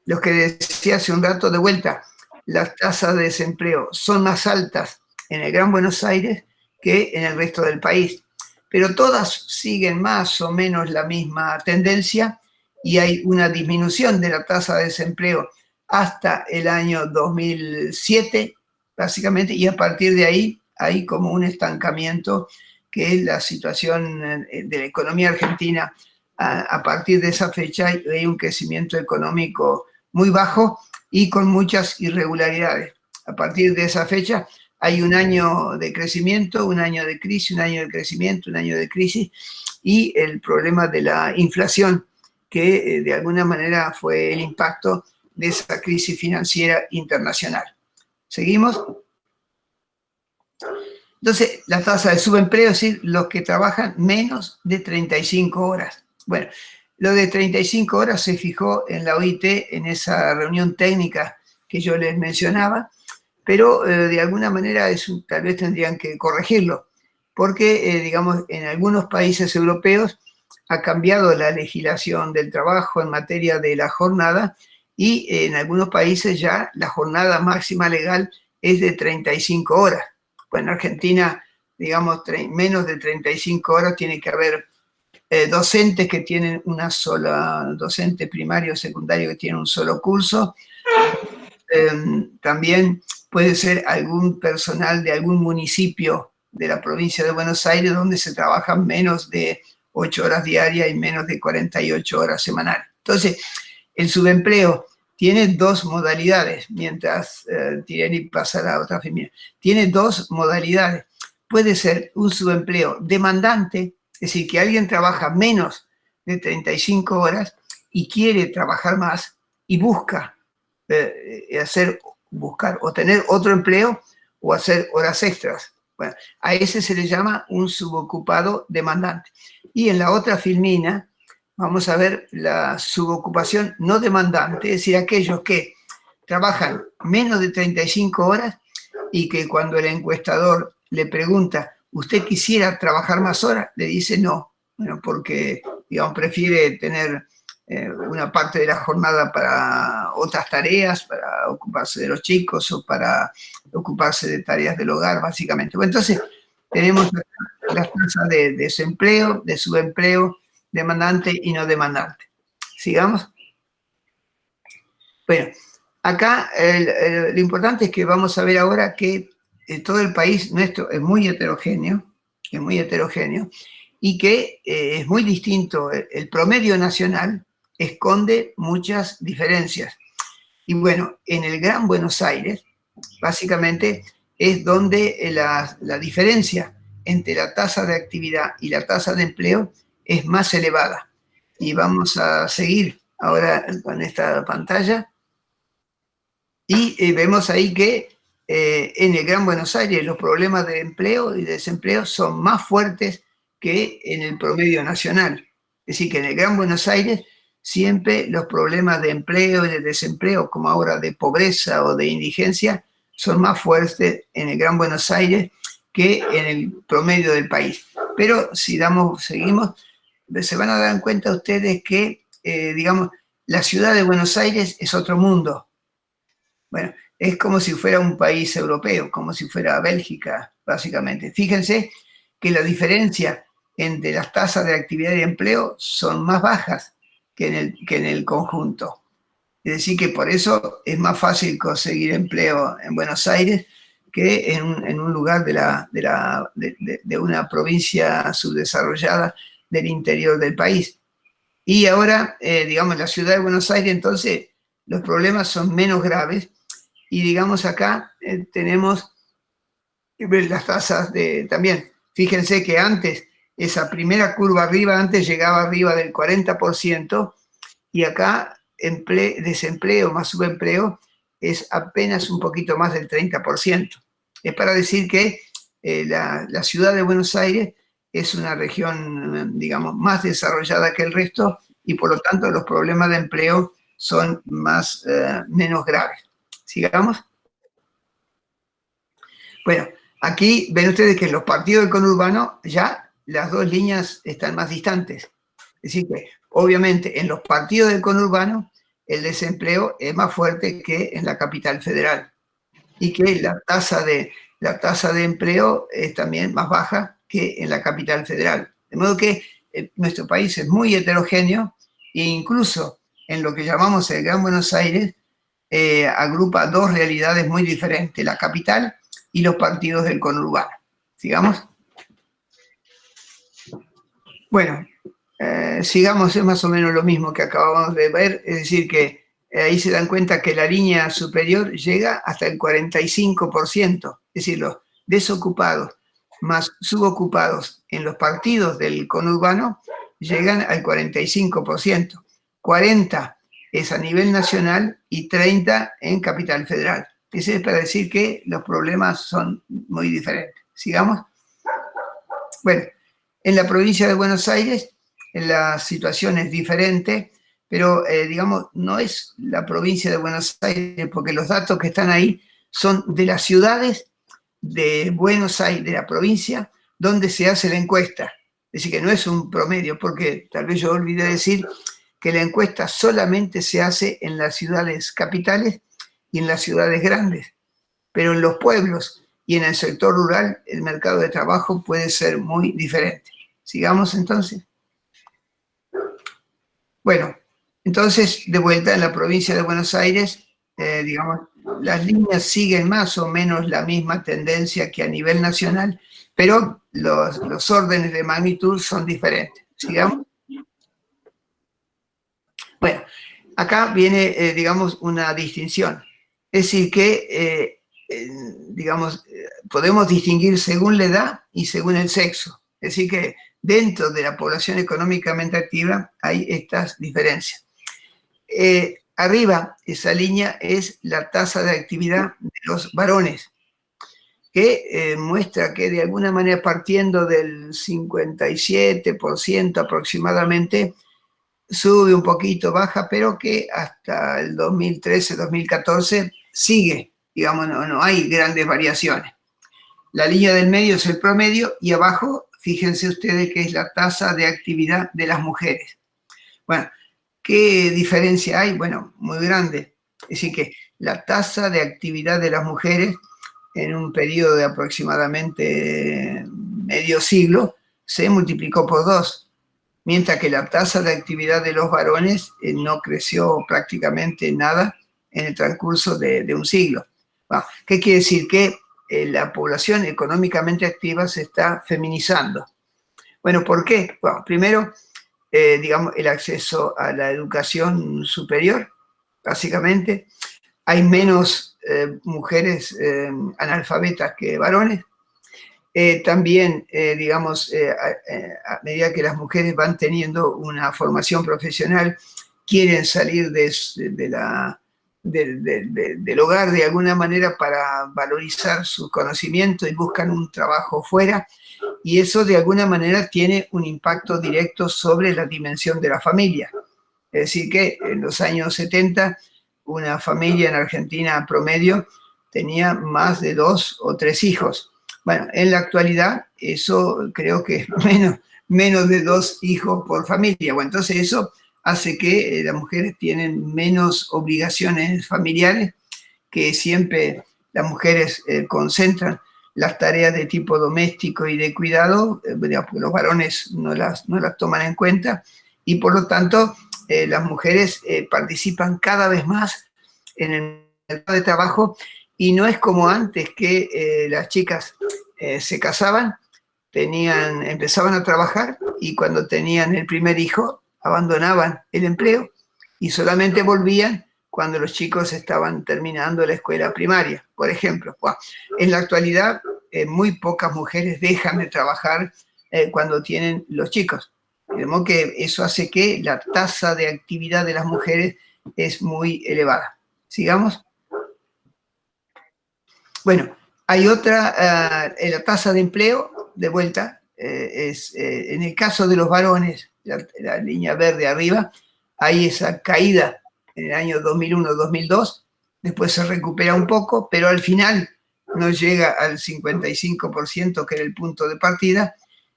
Lo que decía hace un rato, de vuelta, las tasas de desempleo son más altas en el Gran Buenos Aires que en el resto del país, pero todas siguen más o menos la misma tendencia y hay una disminución de la tasa de desempleo hasta el año 2007, básicamente, y a partir de ahí hay como un estancamiento, que es la situación de la economía argentina. A partir de esa fecha hay un crecimiento económico muy bajo y con muchas irregularidades. A partir de esa fecha hay un año de crecimiento, un año de crisis, un año de crecimiento, un año de crisis, y el problema de la inflación, que de alguna manera fue el impacto de esa crisis financiera internacional. ¿Seguimos? Entonces, la tasa de subempleo, es decir, los que trabajan menos de 35 horas. Bueno, lo de 35 horas se fijó en la OIT, en esa reunión técnica que yo les mencionaba, pero de alguna manera tal vez tendrían que corregirlo, porque, digamos, en algunos países europeos ha cambiado la legislación del trabajo en materia de la jornada y en algunos países ya la jornada máxima legal es de 35 horas. Bueno, en Argentina, digamos, menos de 35 horas tiene que haber docentes que tienen una sola, docente primario o secundario que tiene un solo curso. También puede ser algún personal de algún municipio de la provincia de Buenos Aires donde se trabajan menos de 8 horas diarias y menos de 48 horas semanales. Entonces, el subempleo tiene dos modalidades, mientras Tireni pasa a la otra femina. Tiene dos modalidades. Puede ser un subempleo demandante, es decir, que alguien trabaja menos de 35 horas y quiere trabajar más y busca buscar o tener otro empleo o hacer horas extras. Bueno, a ese se le llama un subocupado demandante. Y en la otra filmina vamos a ver la subocupación no demandante, es decir, aquellos que trabajan menos de 35 horas y que cuando el encuestador le pregunta, ¿usted quisiera trabajar más horas? Le dice no, bueno, porque, digamos, prefiere tener una parte de la jornada para otras tareas, para ocuparse de los chicos o para ocuparse de tareas del hogar, básicamente. Bueno, entonces, tenemos las tasas de desempleo, de subempleo, demandante y no demandante. ¿Sigamos? Bueno, acá lo importante es que vamos a ver ahora que todo el país nuestro es muy heterogéneo, y que es muy distinto. El promedio nacional esconde muchas diferencias. Y bueno, en el Gran Buenos Aires, básicamente, es donde la diferencia entre la tasa de actividad y la tasa de empleo es más elevada. Y vamos a seguir ahora con esta pantalla. Y vemos ahí que en el Gran Buenos Aires los problemas de empleo y de desempleo son más fuertes que en el promedio nacional. Es decir, que en el Gran Buenos Aires siempre los problemas de empleo y de desempleo, como ahora de pobreza o de indigencia, son más fuertes en el Gran Buenos Aires que en el promedio del país. Pero si seguimos, se van a dar cuenta ustedes que, digamos, la ciudad de Buenos Aires es otro mundo. Bueno, es como si fuera un país europeo, como si fuera Bélgica, básicamente. Fíjense que la diferencia entre las tasas de actividad y empleo son más bajas que en el conjunto. Es decir, que por eso es más fácil conseguir empleo en Buenos Aires que en un lugar de una provincia subdesarrollada del interior del país. Y ahora, digamos, en la ciudad de Buenos Aires, entonces, los problemas son menos graves. Y digamos, acá tenemos las tasas también. Fíjense que antes, esa primera curva arriba, antes llegaba arriba del 40%, y acá desempleo más subempleo es apenas un poquito más del 30%. Es para decir que la ciudad de Buenos Aires es una región, digamos, más desarrollada que el resto, y por lo tanto los problemas de empleo son menos graves. ¿Sigamos? Bueno, aquí ven ustedes que en los partidos del conurbano ya las dos líneas están más distantes. Es decir que, obviamente, en los partidos del conurbano el desempleo es más fuerte que en la capital federal, y que la tasa de empleo es también más baja que en la capital federal. De modo que nuestro país es muy heterogéneo, e incluso en lo que llamamos el Gran Buenos Aires agrupa dos realidades muy diferentes: la capital y los partidos del conurbano. ¿Sigamos? Bueno, sigamos, es más o menos lo mismo que acabamos de ver, es decir que ahí se dan cuenta que la línea superior llega hasta el 45%, es decir, los desocupados más subocupados en los partidos del conurbano llegan al 45%. 40% es a nivel nacional y 30% en Capital Federal. Eso es para decir que los problemas son muy diferentes. ¿Sigamos? Bueno, en la provincia de Buenos Aires la situación es diferente, pero digamos, no es la provincia de Buenos Aires, porque los datos que están ahí son de las ciudades de Buenos Aires, de la provincia, donde se hace la encuesta. Es decir, que no es un promedio, porque tal vez yo olvidé decir que la encuesta solamente se hace en las ciudades capitales y en las ciudades grandes, pero en los pueblos y en el sector rural el mercado de trabajo puede ser muy diferente. ¿Sigamos entonces? Bueno, entonces, de vuelta en la provincia de Buenos Aires, digamos, las líneas siguen más o menos la misma tendencia que a nivel nacional, pero los órdenes de magnitud son diferentes. ¿Sigamos? Bueno, acá viene, digamos, una distinción. Es decir, que, digamos, podemos distinguir según la edad y según el sexo. Es decir, que dentro de la población económicamente activa hay estas diferencias. Arriba, esa línea es la tasa de actividad de los varones, que muestra que de alguna manera, partiendo del 57% aproximadamente, sube un poquito, baja, pero que hasta el 2013-2014 sigue, digamos, no hay grandes variaciones. La línea del medio es el promedio, y abajo, fíjense ustedes que es la tasa de actividad de las mujeres. Bueno, ¿qué diferencia hay? Bueno, muy grande. Es decir, que la tasa de actividad de las mujeres en un periodo de aproximadamente medio siglo se multiplicó por 2, mientras que la tasa de actividad de los varones no creció prácticamente nada en el transcurso de un siglo. Bueno, ¿qué quiere decir? Que la población económicamente activa se está feminizando. Bueno, ¿por qué? Bueno, primero, digamos, el acceso a la educación superior, básicamente. Hay menos mujeres analfabetas que varones. También, digamos, a medida que las mujeres van teniendo una formación profesional, quieren salir del hogar de alguna manera para valorizar su conocimiento y buscan un trabajo fuera, y eso de alguna manera tiene un impacto directo sobre la dimensión de la familia. Es decir, que en los años 70 una familia en Argentina promedio tenía más de 2 o 3 hijos. Bueno, en la actualidad eso creo que es menos de 2 hijos por familia. Bueno, entonces eso hace que las mujeres tienen menos obligaciones familiares, que siempre las mujeres concentran las tareas de tipo doméstico y de cuidado, los varones no las toman en cuenta, y por lo tanto las mujeres participan cada vez más en el mercado de trabajo y no es como antes que las chicas se casaban, empezaban a trabajar y cuando tenían el primer hijo abandonaban el empleo y solamente volvían cuando los chicos estaban terminando la escuela primaria, por ejemplo. En la actualidad, muy pocas mujeres dejan de trabajar cuando tienen los chicos. De modo que eso hace que la tasa de actividad de las mujeres es muy elevada. ¿Sigamos? Bueno, hay otra, la tasa de empleo, de vuelta, en el caso de los varones, la línea verde arriba, hay esa caída en el año 2001-2002, después se recupera un poco, pero al final no llega al 55%, que era el punto de partida,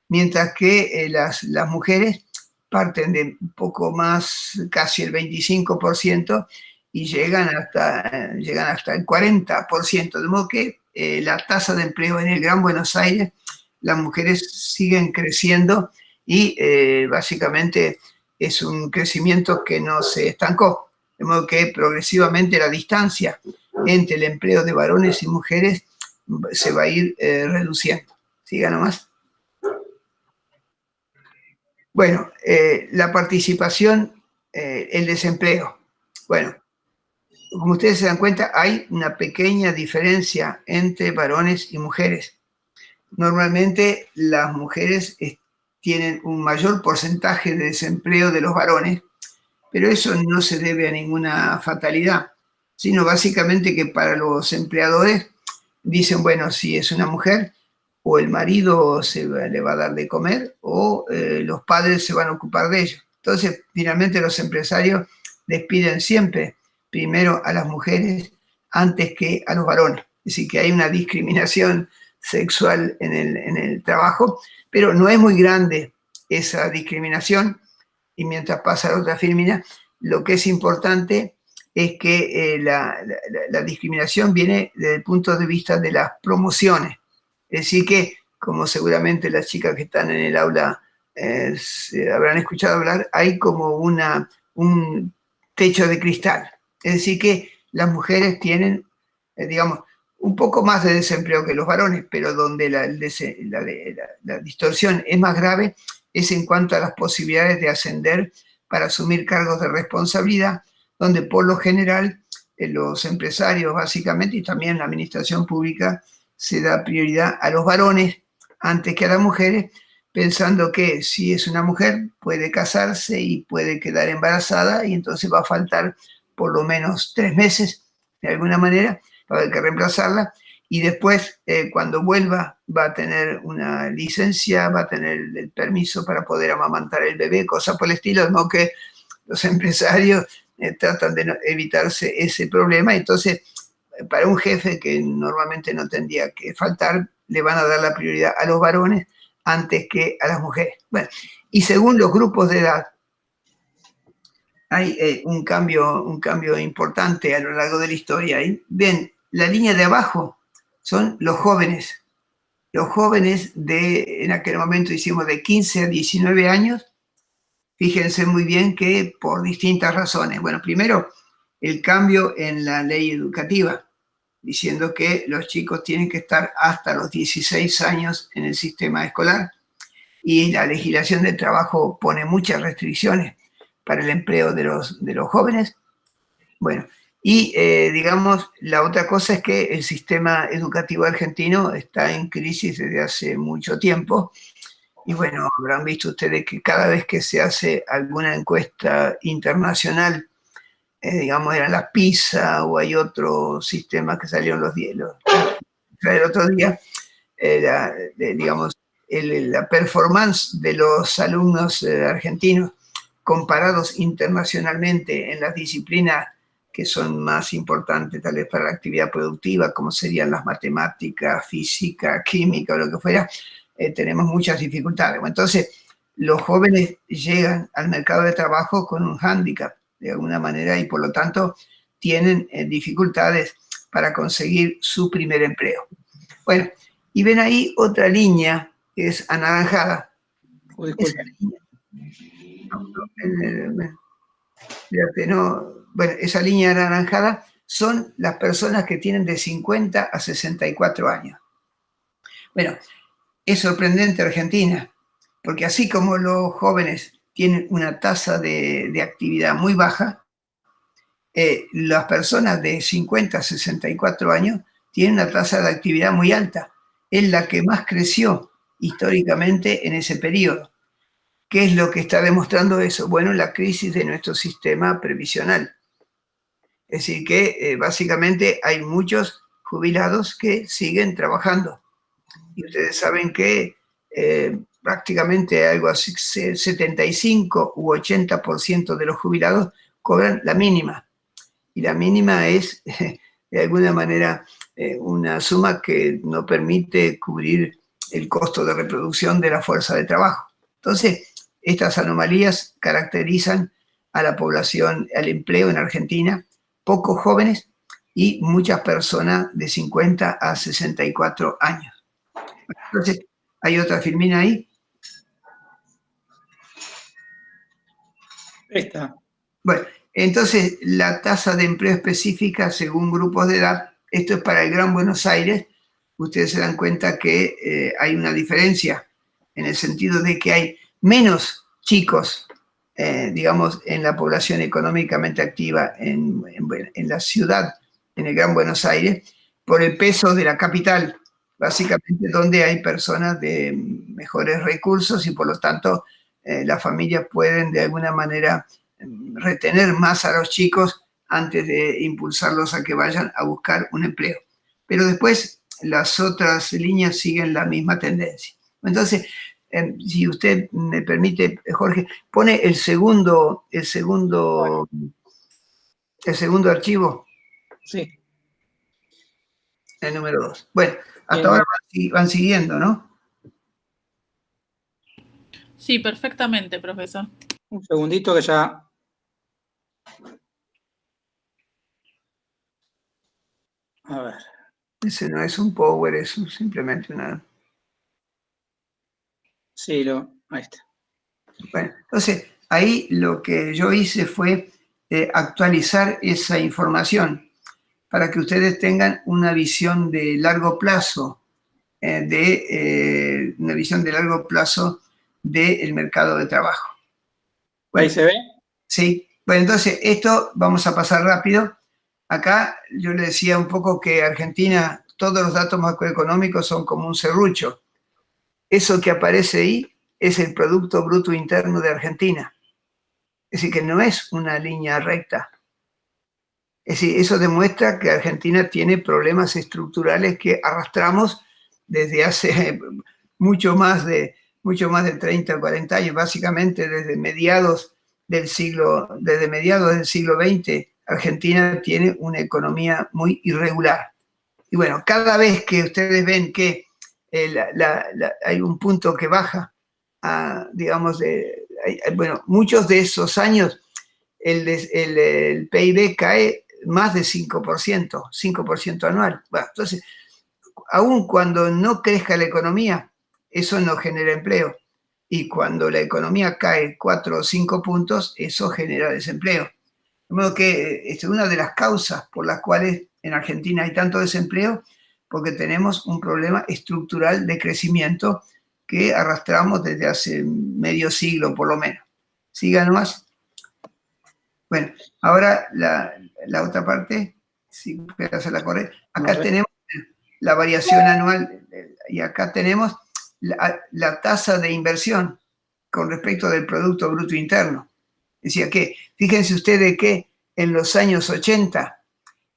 mientras que las mujeres parten de un poco más, casi el 25%, y llegan hasta el 40%, de modo que la tasa de empleo en el Gran Buenos Aires, las mujeres siguen creciendo y básicamente es un crecimiento que no se estancó, de modo que progresivamente la distancia entre el empleo de varones y mujeres se va a ir reduciendo. Siga nomás. Bueno, la participación, el desempleo. Bueno, como ustedes se dan cuenta, hay una pequeña diferencia entre varones y mujeres. Normalmente las mujeres tienen un mayor porcentaje de desempleo de los varones, pero eso no se debe a ninguna fatalidad, sino básicamente que para los empleadores dicen, bueno, si es una mujer, o el marido le va a dar de comer, o los padres se van a ocupar de ello. Entonces, finalmente los empresarios despiden siempre primero a las mujeres antes que a los varones. Es decir, que hay una discriminación sexual en el trabajo, pero no es muy grande esa discriminación, y mientras pasa la otra filmina, lo que es importante es que la discriminación viene desde el punto de vista de las promociones. Es decir que, como seguramente las chicas que están en el aula habrán escuchado hablar, hay como un techo de cristal. Es decir que las mujeres tienen, digamos, un poco más de desempleo que los varones, pero donde la distorsión es más grave es en cuanto a las posibilidades de ascender para asumir cargos de responsabilidad, donde por lo general los empresarios básicamente y también la administración pública se da prioridad a los varones antes que a las mujeres, pensando que si es una mujer puede casarse y puede quedar embarazada y entonces va a faltar por lo menos 3 meses, de alguna manera, va a haber que reemplazarla, y después, cuando vuelva, va a tener una licencia, va a tener el permiso para poder amamantar el bebé, cosas por el estilo, de modo que los empresarios tratan de evitarse ese problema. Entonces, para un jefe que normalmente no tendría que faltar, le van a dar la prioridad a los varones antes que a las mujeres. Bueno, y según los grupos de edad, hay un cambio importante a lo largo de la historia. Ven, la línea de abajo son los jóvenes. Los jóvenes en aquel momento hicimos de 15 a 19 años. Fíjense muy bien que por distintas razones. Bueno, primero, el cambio en la ley educativa, diciendo que los chicos tienen que estar hasta los 16 años en el sistema escolar, y la legislación del trabajo pone muchas restricciones para el empleo de los jóvenes. Bueno, y digamos, la otra cosa es que el sistema educativo argentino está en crisis desde hace mucho tiempo, y bueno, habrán visto ustedes que cada vez que se hace alguna encuesta internacional, digamos, eran las PISA o hay otro sistema que salieron el otro día, digamos, la performance de los alumnos argentinos comparados internacionalmente en las disciplinas que son más importantes tal vez para la actividad productiva, como serían las matemáticas, física, química o lo que fuera, tenemos muchas dificultades. Entonces, los jóvenes llegan al mercado de trabajo con un hándicap, de alguna manera, y por lo tanto tienen dificultades para conseguir su primer empleo. Bueno, y ven ahí otra línea que es anaranjada. Esa línea, fíjate, no, bueno, esa línea anaranjada son las personas que tienen de 50 a 64 años. Bueno, es sorprendente Argentina, porque así como los jóvenes tienen una tasa de actividad muy baja, las personas de 50 a 64 años tienen una tasa de actividad muy alta. Es la que más creció históricamente en ese periodo. ¿Qué es lo que está demostrando eso? Bueno, la crisis de nuestro sistema previsional. Es decir, que básicamente hay muchos jubilados que siguen trabajando. Y ustedes saben que prácticamente algo así, 75 u 80% de los jubilados cobran la mínima. Y la mínima es, de alguna manera, una suma que no permite cubrir el costo de reproducción de la fuerza de trabajo. Entonces, estas anomalías caracterizan a la población, al empleo en Argentina, pocos jóvenes y muchas personas de 50 a 64 años. Entonces, ¿hay otra filmina ahí?
Esta.
Bueno, entonces la tasa de empleo específica según grupos de edad, esto es para el Gran Buenos Aires, ustedes se dan cuenta que hay una diferencia en el sentido de que hay menos chicos, digamos, en la población económicamente activa en la ciudad, en el Gran Buenos Aires, por el peso de la capital, básicamente donde hay personas de mejores recursos y por lo tanto las familias pueden de alguna manera retener más a los chicos antes de impulsarlos a que vayan a buscar un empleo. Pero después las otras líneas siguen la misma tendencia. Entonces, si usted me permite, Jorge, pone el segundo archivo.
Sí.
El número 2. Bueno, hasta ahora van siguiendo, ¿no?
Sí, perfectamente, profesor.
Un segundito que ya... A ver.
Ese no es un power, es simplemente una...
Sí, ahí está.
Bueno, entonces, ahí lo que yo hice fue actualizar esa información para que ustedes tengan una visión de largo plazo, una visión de largo plazo del mercado de trabajo. Bueno,
¿ahí se ve?
Sí. Bueno, entonces, esto vamos a pasar rápido. Acá yo le decía un poco que Argentina, todos los datos macroeconómicos son como un serrucho. Eso que aparece ahí es el Producto Bruto Interno de Argentina. Es decir, que no es una línea recta. Es decir, eso demuestra que Argentina tiene problemas estructurales que arrastramos desde hace mucho más de 30 o 40 años, básicamente desde mediados del siglo XX, Argentina tiene una economía muy irregular. Y bueno, cada vez que ustedes ven que hay un punto que baja, digamos, bueno, muchos de esos años el PIB cae más de 5% anual. Bueno, entonces, aun cuando no crezca la economía, eso no genera empleo. Y cuando la economía cae 4 o 5 puntos, eso genera desempleo. De modo que es una de las causas por las cuales en Argentina hay tanto desempleo, porque tenemos un problema estructural de crecimiento que arrastramos desde hace medio siglo por lo menos. Sigan más. Bueno, ahora la otra parte, si puedes hacerla correcta. Acá tenemos la variación anual y acá tenemos la tasa de inversión con respecto del Producto Bruto Interno. Decía que, fíjense ustedes que en los años 80,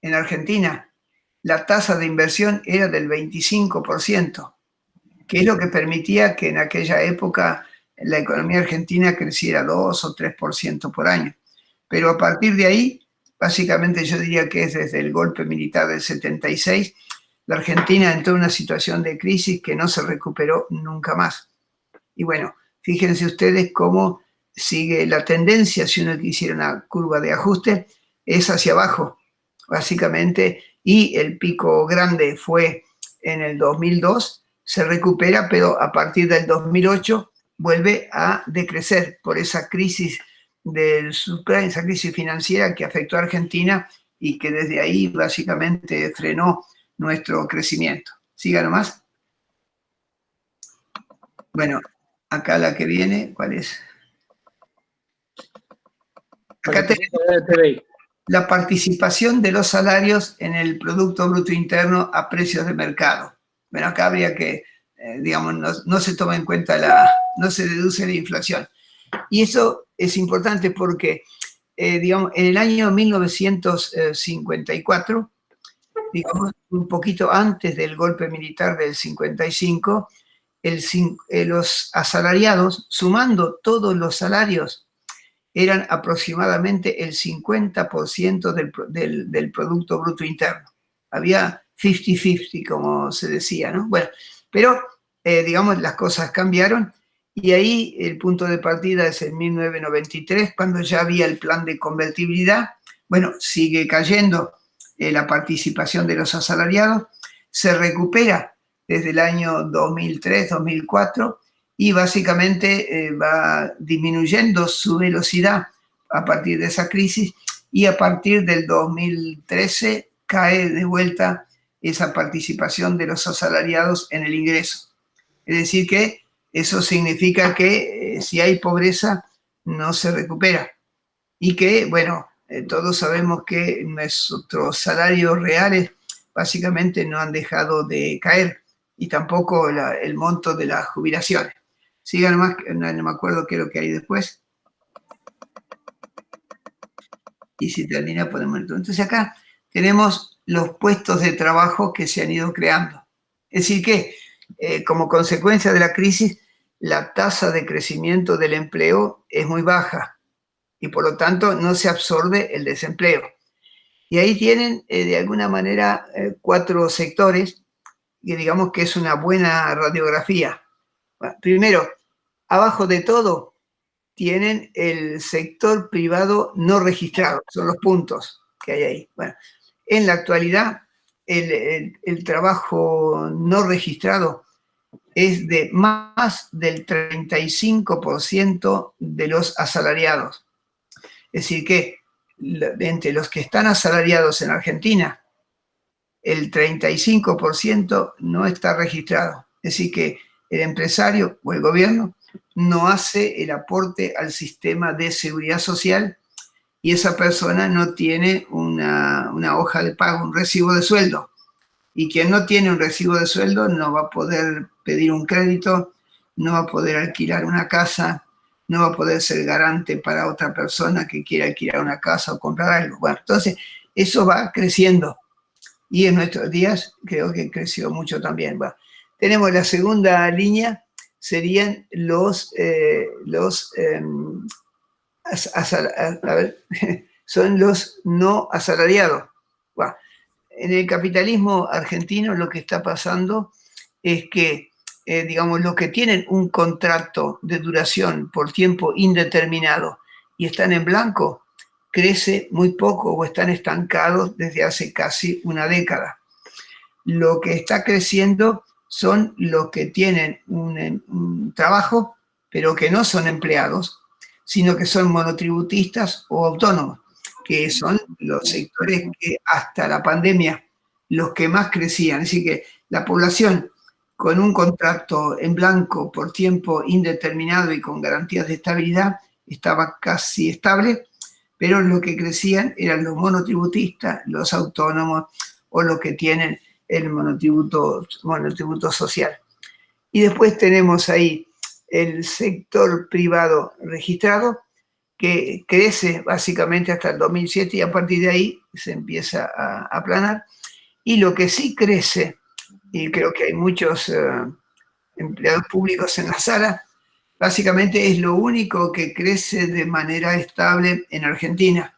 en Argentina, la tasa de inversión era del 25%, que es lo que permitía que en aquella época la economía argentina creciera 2 o 3% por año. Pero a partir de ahí, básicamente yo diría que es desde el golpe militar del 76, la Argentina entró en una situación de crisis que no se recuperó nunca más. Y bueno, fíjense ustedes cómo sigue la tendencia, si uno quisiera una curva de ajuste, es hacia abajo, básicamente, y el pico grande fue en el 2002, se recupera, pero a partir del 2008 vuelve a decrecer por esa crisis del subprime, esa crisis financiera que afectó a Argentina y que desde ahí básicamente frenó nuestro crecimiento. Siga nomás. Bueno, acá la que viene, ¿cuál es? Acá tenemos la participación de los salarios en el Producto Bruto Interno a precios de mercado. Bueno, acá habría que, digamos, no se toma en cuenta no se deduce la inflación. Y eso es importante porque, digamos, en el año 1954, digamos, un poquito antes del golpe militar del 55, los asalariados, sumando todos los salarios, eran aproximadamente el 50% del Producto Bruto Interno. Había 50-50, como se decía, ¿no? Bueno, pero, digamos, las cosas cambiaron y ahí el punto de partida es en 1993, cuando ya había el plan de convertibilidad. Bueno, sigue cayendo la participación de los asalariados, se recupera desde el año 2003-2004 y básicamente va disminuyendo su velocidad a partir de esa crisis y a partir del 2013 cae de vuelta esa participación de los asalariados en el ingreso. Es decir que eso significa que si hay pobreza no se recupera y que, bueno, todos sabemos que nuestros salarios reales básicamente no han dejado de caer y tampoco el monto de las jubilaciones. Sigan más, no me acuerdo qué es lo que hay después. Y si termina podemos... Entonces acá tenemos los puestos de trabajo que se han ido creando. Es decir que, como consecuencia de la crisis, la tasa de crecimiento del empleo es muy baja y por lo tanto no se absorbe el desempleo. Y ahí tienen, de alguna manera, 4 sectores que digamos que es una buena radiografía. Bueno, primero, abajo de todo, tienen el sector privado no registrado, son los puntos que hay ahí. Bueno, en la actualidad, el trabajo no registrado es de más del 35% de los asalariados. Es decir que entre los que están asalariados en Argentina, el 35% no está registrado. Es decir que el empresario o el gobierno no hace el aporte al sistema de seguridad social y esa persona no tiene una hoja de pago, un recibo de sueldo. Y quien no tiene un recibo de sueldo no va a poder pedir un crédito, no va a poder alquilar una casa, no va a poder ser garante para otra persona que quiera alquilar una casa o comprar algo. Bueno, entonces eso va creciendo y en nuestros días creo que creció mucho también. Bueno, tenemos la segunda línea, serían son los no asalariados. Bueno, en el capitalismo argentino lo que está pasando es que, digamos, los que tienen un contrato de duración por tiempo indeterminado y están en blanco, crece muy poco o están estancados desde hace casi una década. Lo que está creciendo son los que tienen un trabajo, pero que no son empleados, sino que son monotributistas o autónomos, que son los sectores que hasta la pandemia los que más crecían. Así que la población con un contrato en blanco por tiempo indeterminado y con garantías de estabilidad estaba casi estable, pero lo que crecían eran los monotributistas, los autónomos o los que tienen el monotributo social. Y después tenemos ahí el sector privado registrado, que crece básicamente hasta el 2007 y a partir de ahí se empieza a aplanar. Y lo que sí crece, y creo que hay muchos empleados públicos en la sala, básicamente es lo único que crece de manera estable en Argentina.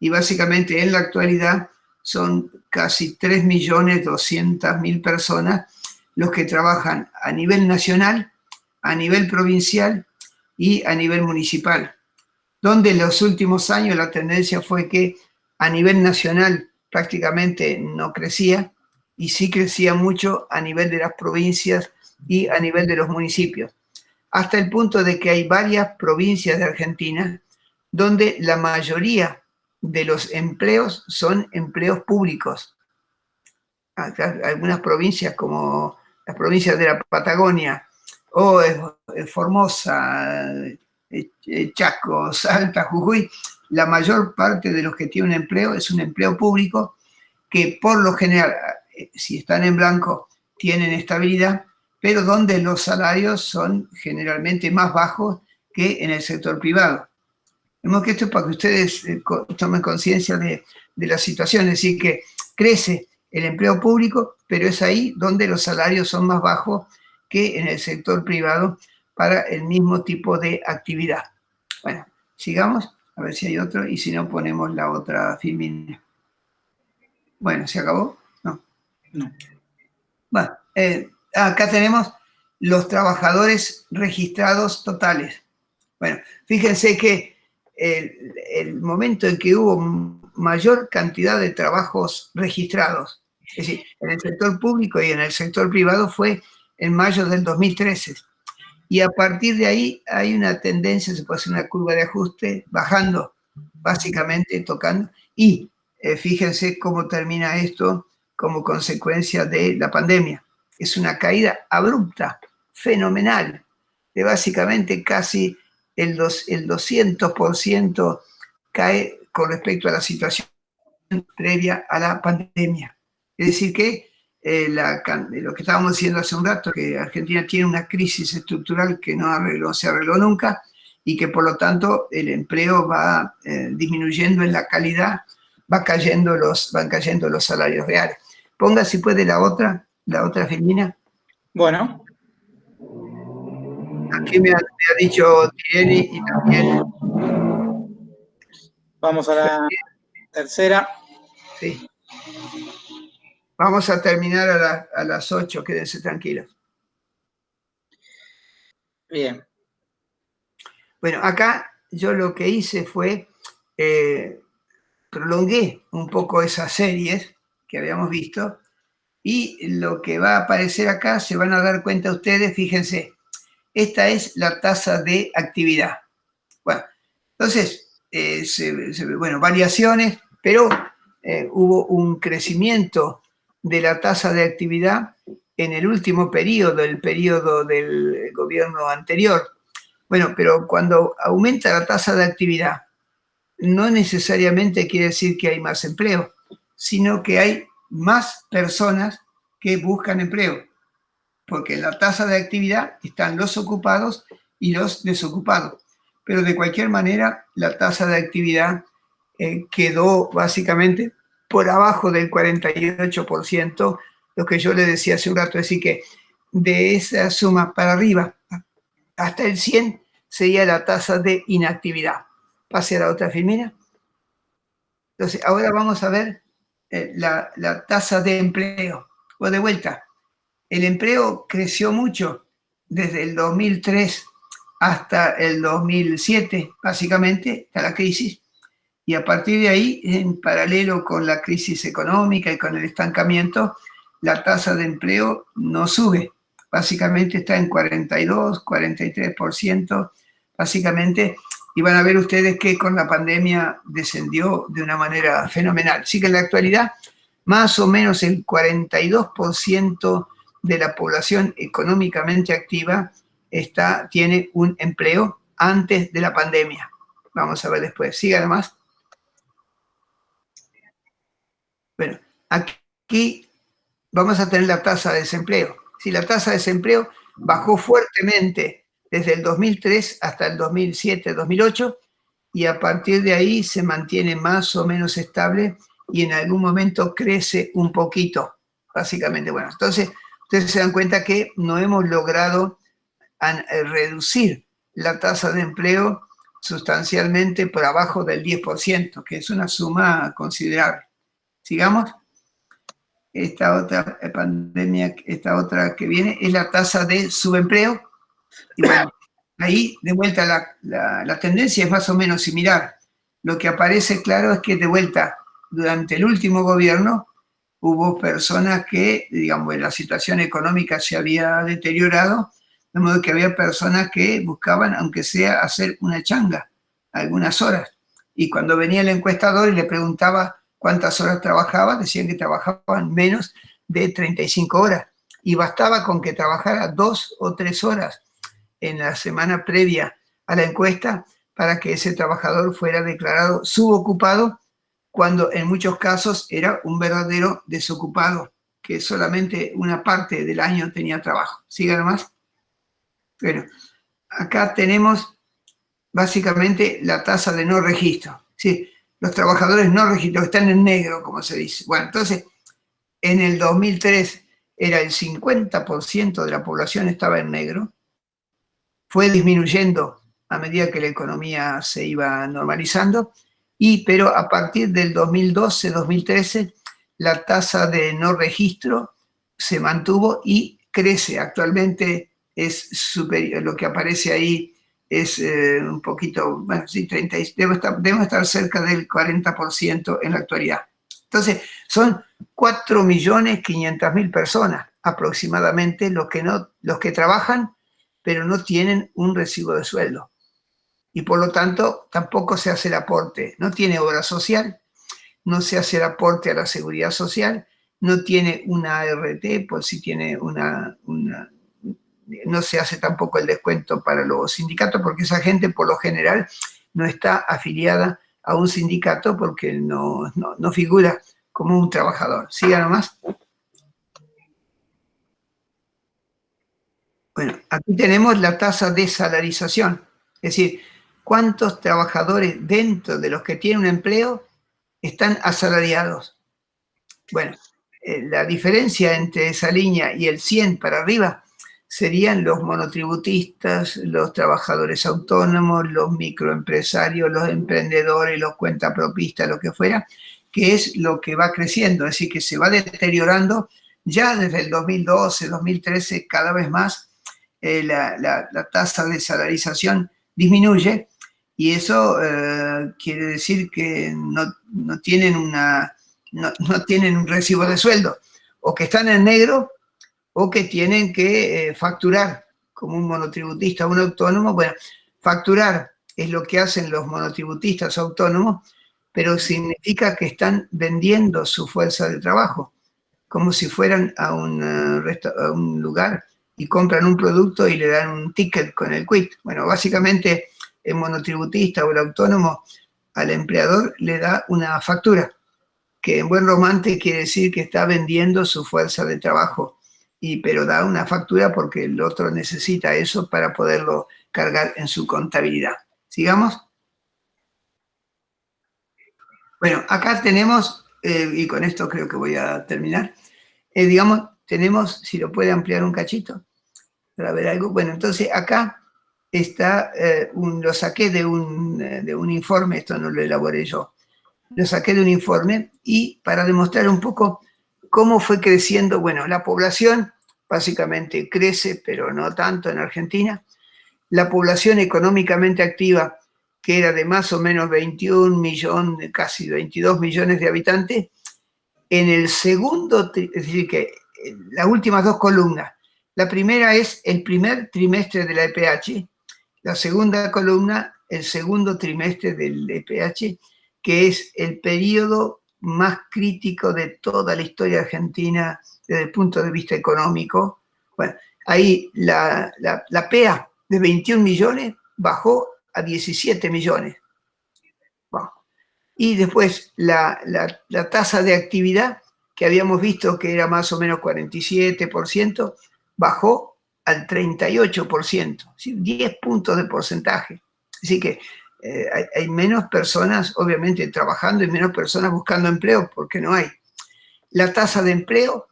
Y básicamente en la actualidad son casi 3.200.000 personas los que trabajan a nivel nacional, a nivel provincial y a nivel municipal, donde en los últimos años la tendencia fue que a nivel nacional prácticamente no crecía y sí crecía mucho a nivel de las provincias y a nivel de los municipios, hasta el punto de que hay varias provincias de Argentina donde la mayoría de los empleos son empleos públicos. Acá, algunas provincias como las provincias de la Patagonia, o Formosa, Chaco, Salta, Jujuy, la mayor parte de los que tienen un empleo es un empleo público que por lo general, si están en blanco, tienen estabilidad, pero donde los salarios son generalmente más bajos que en el sector privado. Vemos que esto es para que ustedes tomen conciencia de la situación, es decir, que crece el empleo público, pero es ahí donde los salarios son más bajos que en el sector privado para el mismo tipo de actividad. Bueno, sigamos, a ver si hay otro, y si no ponemos la otra filmina. Bueno, ¿se acabó? No.
No.
Bueno, acá tenemos los trabajadores registrados totales. Bueno, fíjense que el momento en que hubo mayor cantidad de trabajos registrados, es decir, en el sector público y en el sector privado, fue en mayo del 2013. Y a partir de ahí hay una tendencia, se puede hacer una curva de ajuste, bajando, básicamente tocando. Y fíjense cómo termina esto como consecuencia de la pandemia. Es una caída abrupta, fenomenal, de básicamente casi el 200% cae con respecto a la situación previa a la pandemia. Es decir que lo que estábamos diciendo hace un rato, que Argentina tiene una crisis estructural que no se arregló nunca y que por lo tanto el empleo va disminuyendo en la calidad, van cayendo los salarios reales. Ponga si puede la otra Filmina.
Bueno.
Aquí me ha dicho Thierry y también...
Vamos a la tercera.
Sí. Vamos a terminar a las 8, quédense tranquilos.
Bien.
Bueno, acá yo lo que hice fue, prolongué un poco esas series que habíamos visto, y lo que va a aparecer acá, se van a dar cuenta ustedes, fíjense, esta es la tasa de actividad. Bueno, entonces, bueno, variaciones, pero hubo un crecimiento de la tasa de actividad en el último periodo, el periodo del gobierno anterior. Bueno, pero cuando aumenta la tasa de actividad, no necesariamente quiere decir que hay más empleo, sino que hay más personas que buscan empleo, porque en la tasa de actividad están los ocupados y los desocupados. Pero de cualquier manera, la tasa de actividad quedó básicamente por abajo del 48%, lo que yo le decía hace un rato, es decir, que de esa suma para arriba hasta el 100 sería la tasa de inactividad. Pase a la otra filmina. Entonces, ahora vamos a ver la tasa de empleo. O de vuelta, el empleo creció mucho desde el 2003 hasta el 2007, básicamente, hasta la crisis, y a partir de ahí, en paralelo con la crisis económica y con el estancamiento, la tasa de empleo no sube, básicamente está en 42, 43%, básicamente, y van a ver ustedes que con la pandemia descendió de una manera fenomenal. Así que en la actualidad, más o menos el 42% de la población económicamente activa tiene un empleo antes de la pandemia. Vamos a ver después. Siga además. Bueno, aquí vamos a tener la tasa de desempleo. Si la tasa de desempleo bajó fuertemente desde el 2003 hasta el 2007, 2008, y a partir de ahí se mantiene más o menos estable y en algún momento crece un poquito, básicamente. Bueno, entonces ustedes se dan cuenta que no hemos logrado reducir la tasa de empleo sustancialmente por abajo del 10%, que es una suma considerable. Sigamos. Esta otra pandemia, esta otra que viene, es la tasa de subempleo. Y bueno, ahí de vuelta la tendencia es más o menos similar. Lo que aparece claro es que de vuelta, durante el último gobierno, hubo personas que, digamos, la situación económica se había deteriorado, de modo que había personas que buscaban, aunque sea hacer una changa, algunas horas. Y cuando venía el encuestador y le preguntaba cuántas horas trabajaba, decían que trabajaban menos de 35 horas. Y bastaba con que trabajara 2 o 3 horas en la semana previa a la encuesta para que ese trabajador fuera declarado subocupado, cuando en muchos casos era un verdadero desocupado, que solamente una parte del año tenía trabajo. ¿Siga nomás? Bueno, acá tenemos básicamente la tasa de no registro. ¿Sí? Los trabajadores no registrados están en negro, como se dice. Bueno, entonces, en el 2003 era el 50% de la población estaba en negro. Fue disminuyendo a medida que la economía se iba normalizando, pero a partir del 2012-2013 la tasa de no registro se mantuvo y crece. Actualmente es superior, lo que aparece ahí es un poquito, bueno, sí, debemos estar cerca del 40% en la actualidad. Entonces, son 4.500.000 personas aproximadamente los que trabajan, pero no tienen un recibo de sueldo. Y por lo tanto, tampoco se hace el aporte. No tiene obra social, no se hace el aporte a la seguridad social, no tiene una ART, por si tiene no se hace tampoco el descuento para los sindicatos, porque esa gente por lo general no está afiliada a un sindicato porque no figura como un trabajador. Siga nomás. Bueno, aquí tenemos la tasa de salarización, es decir, cuántos trabajadores dentro de los que tienen un empleo están asalariados. Bueno, la diferencia entre esa línea y el 100 para arriba serían los monotributistas, los trabajadores autónomos, los microempresarios, los emprendedores, los cuentapropistas, lo que fuera, que es lo que va creciendo, es decir, que se va deteriorando ya desde el 2012, 2013, cada vez más la tasa de salarización disminuye, y eso quiere decir que no tienen un recibo de sueldo, o que están en negro, o que tienen que facturar, como un monotributista o un autónomo. Bueno, facturar es lo que hacen los monotributistas autónomos, pero significa que están vendiendo su fuerza de trabajo, como si fueran a un lugar y compran un producto y le dan un ticket con el quit. Bueno, básicamente el monotributista o el autónomo al empleador le da una factura, que en buen romance quiere decir que está vendiendo su fuerza de trabajo, pero da una factura porque el otro necesita eso para poderlo cargar en su contabilidad. ¿Sigamos? Bueno, acá tenemos, y con esto creo que voy a terminar, digamos, tenemos, si lo puede ampliar un cachito, para ver algo. Bueno, entonces acá está, lo saqué de un informe, esto no lo elaboré yo, lo saqué de un informe, y para demostrar un poco cómo fue creciendo, bueno, la población básicamente crece, pero no tanto en Argentina. La población económicamente activa, que era de más o menos 21 millones, casi 22 millones de habitantes, en el segundo, es decir, que las últimas dos columnas, la primera es el primer trimestre de la EPH, la segunda columna, el segundo trimestre del EPH, que es el periodo más crítico de toda la historia argentina desde el punto de vista económico. Bueno, ahí la PEA de 21 millones bajó a 17 millones. Bueno, y después la tasa de actividad, que habíamos visto que era más o menos 47%, bajó al 38%, ¿sí? 10 puntos de porcentaje. Así que hay menos personas, obviamente, trabajando y menos personas buscando empleo, porque no hay. La tasa de empleo,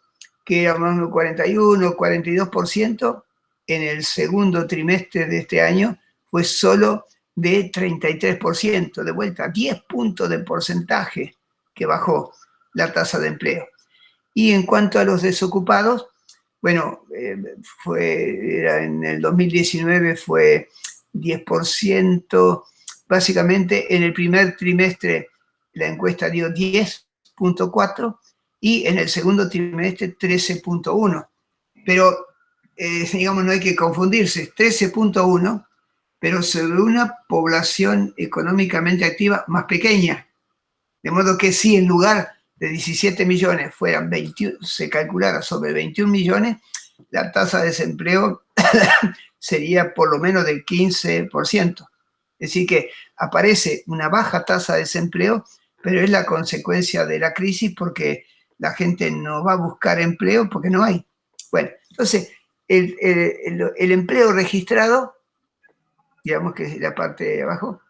que era más o menos 41, 42%, en el segundo trimestre de este año fue solo de 33%, de vuelta, 10 puntos de porcentaje que bajó la tasa de empleo. Y en cuanto a los desocupados, bueno, en el 2019 fue 10%, básicamente en el primer trimestre la encuesta dio 10.4 y en el segundo trimestre 13.1. Pero, digamos, no hay que confundirse, 13.1, pero sobre una población económicamente activa más pequeña. De modo que si en lugar de 17 millones fueran 21, se calculara sobre 21 millones, la tasa de desempleo sería por lo menos del 15%. Es decir, que aparece una baja tasa de desempleo, pero es la consecuencia de la crisis porque la gente no va a buscar empleo porque no hay. Bueno, entonces, el empleo registrado, digamos que es la parte de abajo,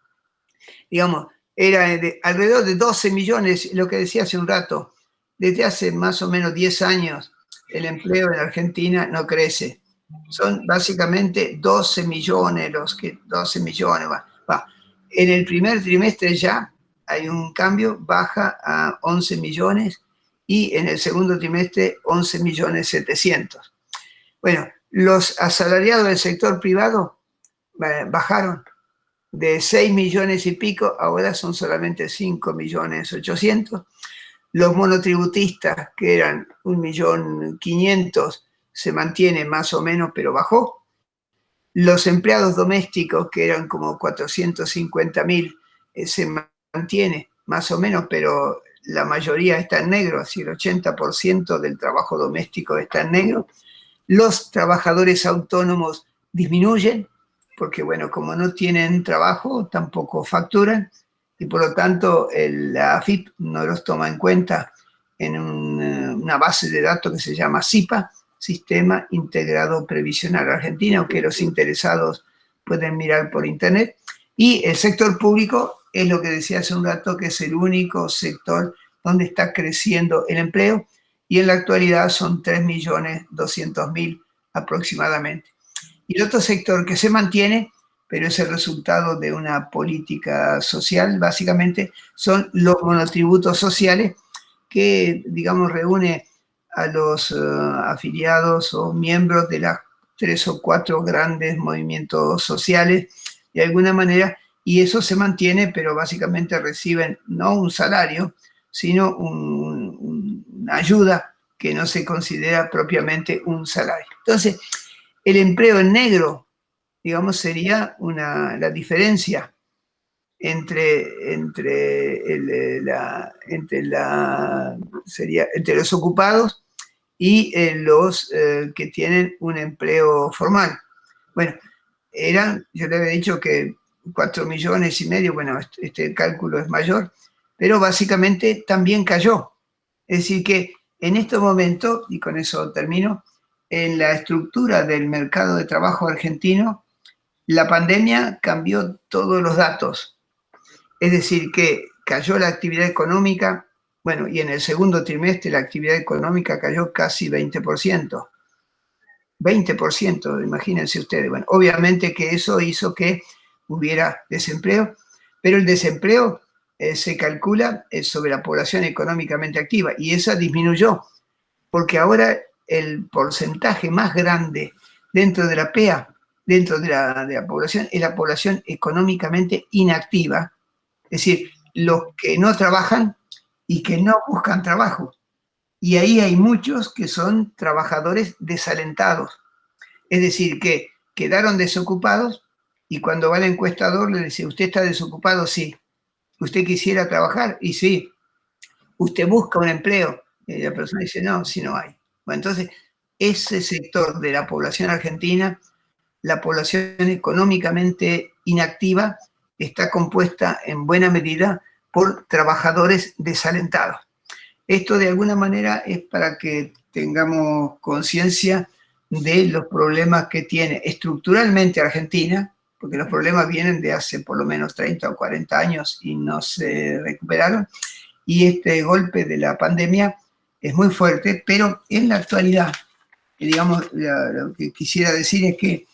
digamos, era de alrededor de 12 millones, lo que decía hace un rato, desde hace más o menos 10 años el empleo en Argentina no crece. Son básicamente 12 millones va. En el primer trimestre ya hay un cambio, baja a 11 millones y en el segundo trimestre 11 millones 700. Bueno, los asalariados del sector privado bajaron de 6 millones y pico, ahora son solamente 5 millones 800. Los monotributistas, que eran 1.500.000, se mantiene más o menos, pero bajó. Los empleados domésticos, que eran como 450.000, se mantiene más o menos, pero la mayoría está en negro, así el 80% del trabajo doméstico está en negro. Los trabajadores autónomos disminuyen, porque bueno, como no tienen trabajo, tampoco facturan, y por lo tanto la AFIP no los toma en cuenta en una base de datos que se llama SIPA, Sistema Integrado Previsional Argentino, que los interesados pueden mirar por internet. Y el sector público es lo que decía hace un rato, que es el único sector donde está creciendo el empleo, y en la actualidad son 3.200.000 aproximadamente. Y el otro sector que se mantiene, pero es el resultado de una política social, básicamente, son los monotributos sociales, que, digamos, reúne a los afiliados o miembros de las 3 o 4 grandes movimientos sociales, de alguna manera, y eso se mantiene, pero básicamente reciben no un salario, sino una ayuda que no se considera propiamente un salario. Entonces, el empleo en negro, digamos, sería la diferencia entre los ocupados y los que tienen un empleo formal. Bueno, yo le había dicho que 4 millones y medio, bueno, este cálculo es mayor, pero básicamente también cayó. Es decir que en este momento, y con eso termino, en la estructura del mercado de trabajo argentino, la pandemia cambió todos los datos. Es decir, que cayó la actividad económica, bueno, y en el segundo trimestre la actividad económica cayó casi 20%. 20%, imagínense ustedes. Bueno, obviamente que eso hizo que hubiera desempleo, pero el desempleo se calcula sobre la población económicamente activa, y esa disminuyó, porque ahora el porcentaje más grande dentro de la PEA, dentro de la población, es la población económicamente inactiva, es decir, los que no trabajan y que no buscan trabajo. Y ahí hay muchos que son trabajadores desalentados, es decir, que quedaron desocupados, y cuando va el encuestador le dice: ¿usted está desocupado? Sí. ¿Usted quisiera trabajar? Y sí. ¿Usted busca un empleo? Y la persona dice: no, si no hay. Bueno, entonces, ese sector de la población argentina, la población económicamente inactiva, está compuesta en buena medida por trabajadores desalentados. Esto de alguna manera es para que tengamos conciencia de los problemas que tiene estructuralmente Argentina, porque los problemas vienen de hace por lo menos 30 o 40 años y no se recuperaron, y este golpe de la pandemia es muy fuerte, pero en la actualidad, digamos, lo que quisiera decir es que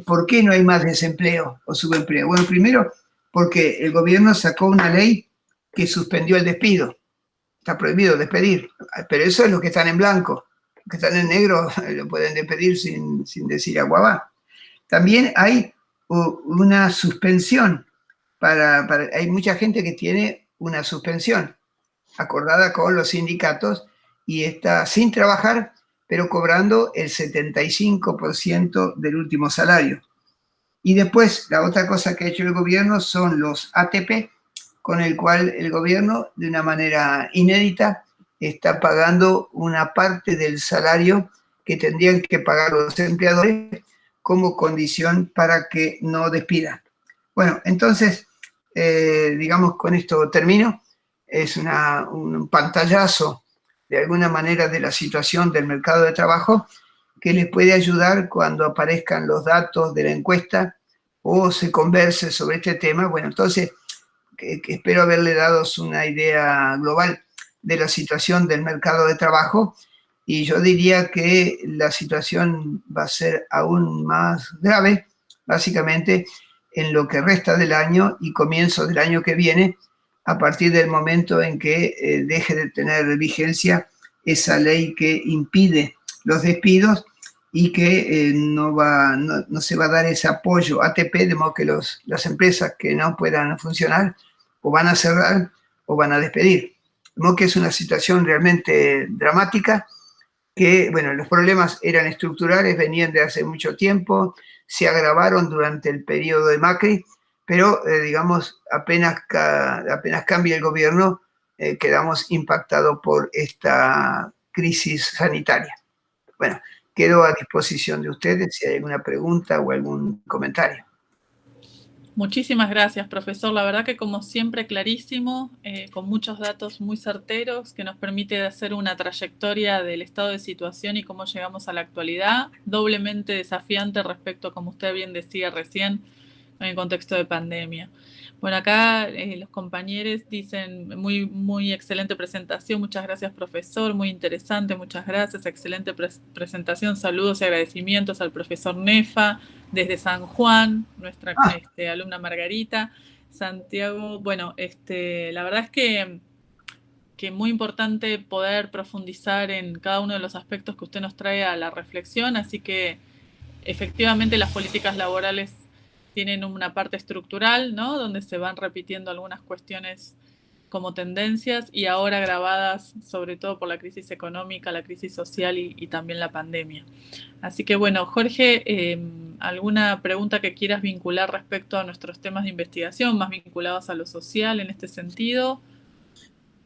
¿por qué no hay más desempleo o subempleo? Bueno, primero, porque el gobierno sacó una ley que suspendió el despido. Está prohibido despedir, pero eso es los que están en blanco. Los que están en negro lo pueden despedir sin decir aguabá. También hay una suspensión. Hay mucha gente que tiene una suspensión acordada con los sindicatos y está sin trabajar, pero cobrando el 75% del último salario. Y después, la otra cosa que ha hecho el gobierno son los ATP, con el cual el gobierno, de una manera inédita, está pagando una parte del salario que tendrían que pagar los empleadores como condición para que no despidan. Bueno, entonces, digamos, con esto termino. Es un pantallazo, de alguna manera, de la situación del mercado de trabajo que les puede ayudar cuando aparezcan los datos de la encuesta o se converse sobre este tema. Bueno, entonces, que espero haberle dado una idea global de la situación del mercado de trabajo, y yo diría que la situación va a ser aún más grave, básicamente, en lo que resta del año y comienzo del año que viene, a partir del momento en que deje de tener vigencia esa ley que impide los despidos y que no se va a dar ese apoyo ATP, de modo que las empresas que no puedan funcionar o van a cerrar o van a despedir. De modo que es una situación realmente dramática, que, bueno, los problemas eran estructurales, venían de hace mucho tiempo, se agravaron durante el periodo de Macri, pero, digamos, apenas cambie el gobierno, quedamos impactados por esta crisis sanitaria. Bueno, quedo a disposición de ustedes si hay alguna pregunta o algún comentario.
Muchísimas gracias, profesor. La verdad que, como siempre, clarísimo, con muchos datos muy certeros, que nos permite hacer una trayectoria del estado de situación y cómo llegamos a la actualidad, doblemente desafiante respecto, como usted bien decía recién, en el contexto de pandemia. Bueno, acá los compañeros dicen muy, muy excelente presentación, muchas gracias, profesor, muy interesante, muchas gracias, excelente presentación, saludos y agradecimientos al profesor Nefa desde San Juan, nuestra alumna Margarita, Santiago. Bueno, la verdad es que muy importante poder profundizar en cada uno de los aspectos que usted nos trae a la reflexión, así que efectivamente las políticas laborales tienen una parte estructural, ¿no?, donde se van repitiendo algunas cuestiones como tendencias y ahora agravadas sobre todo por la crisis económica, la crisis social y también la pandemia. Así que, bueno, Jorge, ¿alguna pregunta que quieras vincular respecto a nuestros temas de investigación, más vinculados a lo social en este sentido?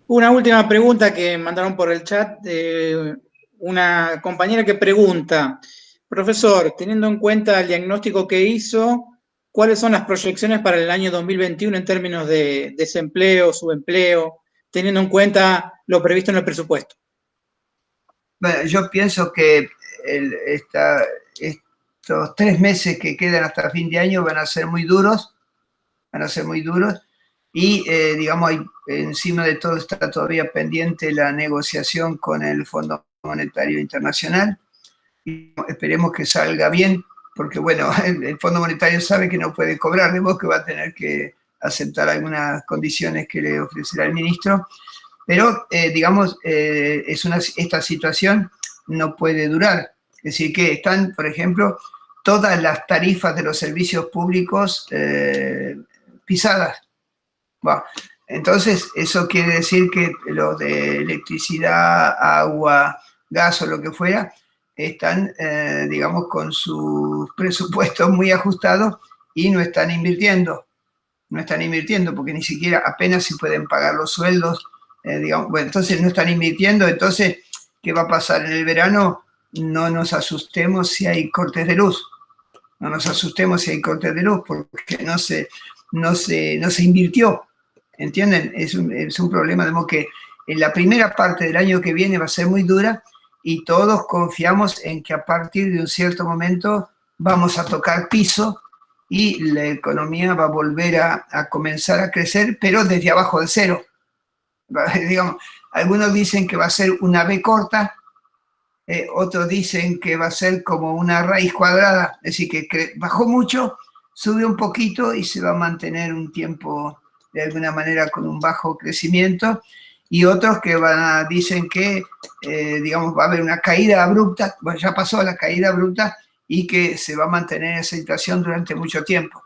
Una última pregunta que mandaron por el chat de una compañera que pregunta: profesor, teniendo en cuenta el diagnóstico que hizo, ¿cuáles son las proyecciones para el año 2021 en términos de desempleo, subempleo, teniendo en cuenta lo previsto en el presupuesto?
Bueno, yo pienso que estos 3 meses que quedan hasta fin de año van a ser muy duros, y, digamos, encima de todo está todavía pendiente la negociación con el Fondo Monetario Internacional, y esperemos que salga bien, porque, bueno, el Fondo Monetario sabe que no puede cobrar, de modo que va a tener que aceptar algunas condiciones que le ofrecerá el ministro, pero, digamos, esta situación no puede durar. Es decir, que están, por ejemplo, todas las tarifas de los servicios públicos pisadas. Bueno, entonces, eso quiere decir que los de electricidad, agua, gas o lo que fuera, están, digamos, con sus presupuestos muy ajustados y no están invirtiendo. No están invirtiendo porque ni siquiera apenas se pueden pagar los sueldos, digamos. Bueno, entonces no están invirtiendo. Entonces, ¿qué va a pasar en el verano? No nos asustemos si hay cortes de luz. No nos asustemos si hay cortes de luz, porque no se invirtió. ¿Entienden? Es un problema, de modo que en la primera parte del año que viene va a ser muy dura, y todos confiamos en que a partir de un cierto momento vamos a tocar piso y la economía va a volver a comenzar a crecer, pero desde abajo de cero. Digamos, algunos dicen que va a ser una B corta, otros dicen que va a ser como una raíz cuadrada, es decir, que bajó mucho, sube un poquito y se va a mantener un tiempo de alguna manera con un bajo crecimiento, y otros que dicen que, digamos, va a haber una caída abrupta. Bueno, ya pasó la caída abrupta, y que se va a mantener esa situación durante mucho tiempo.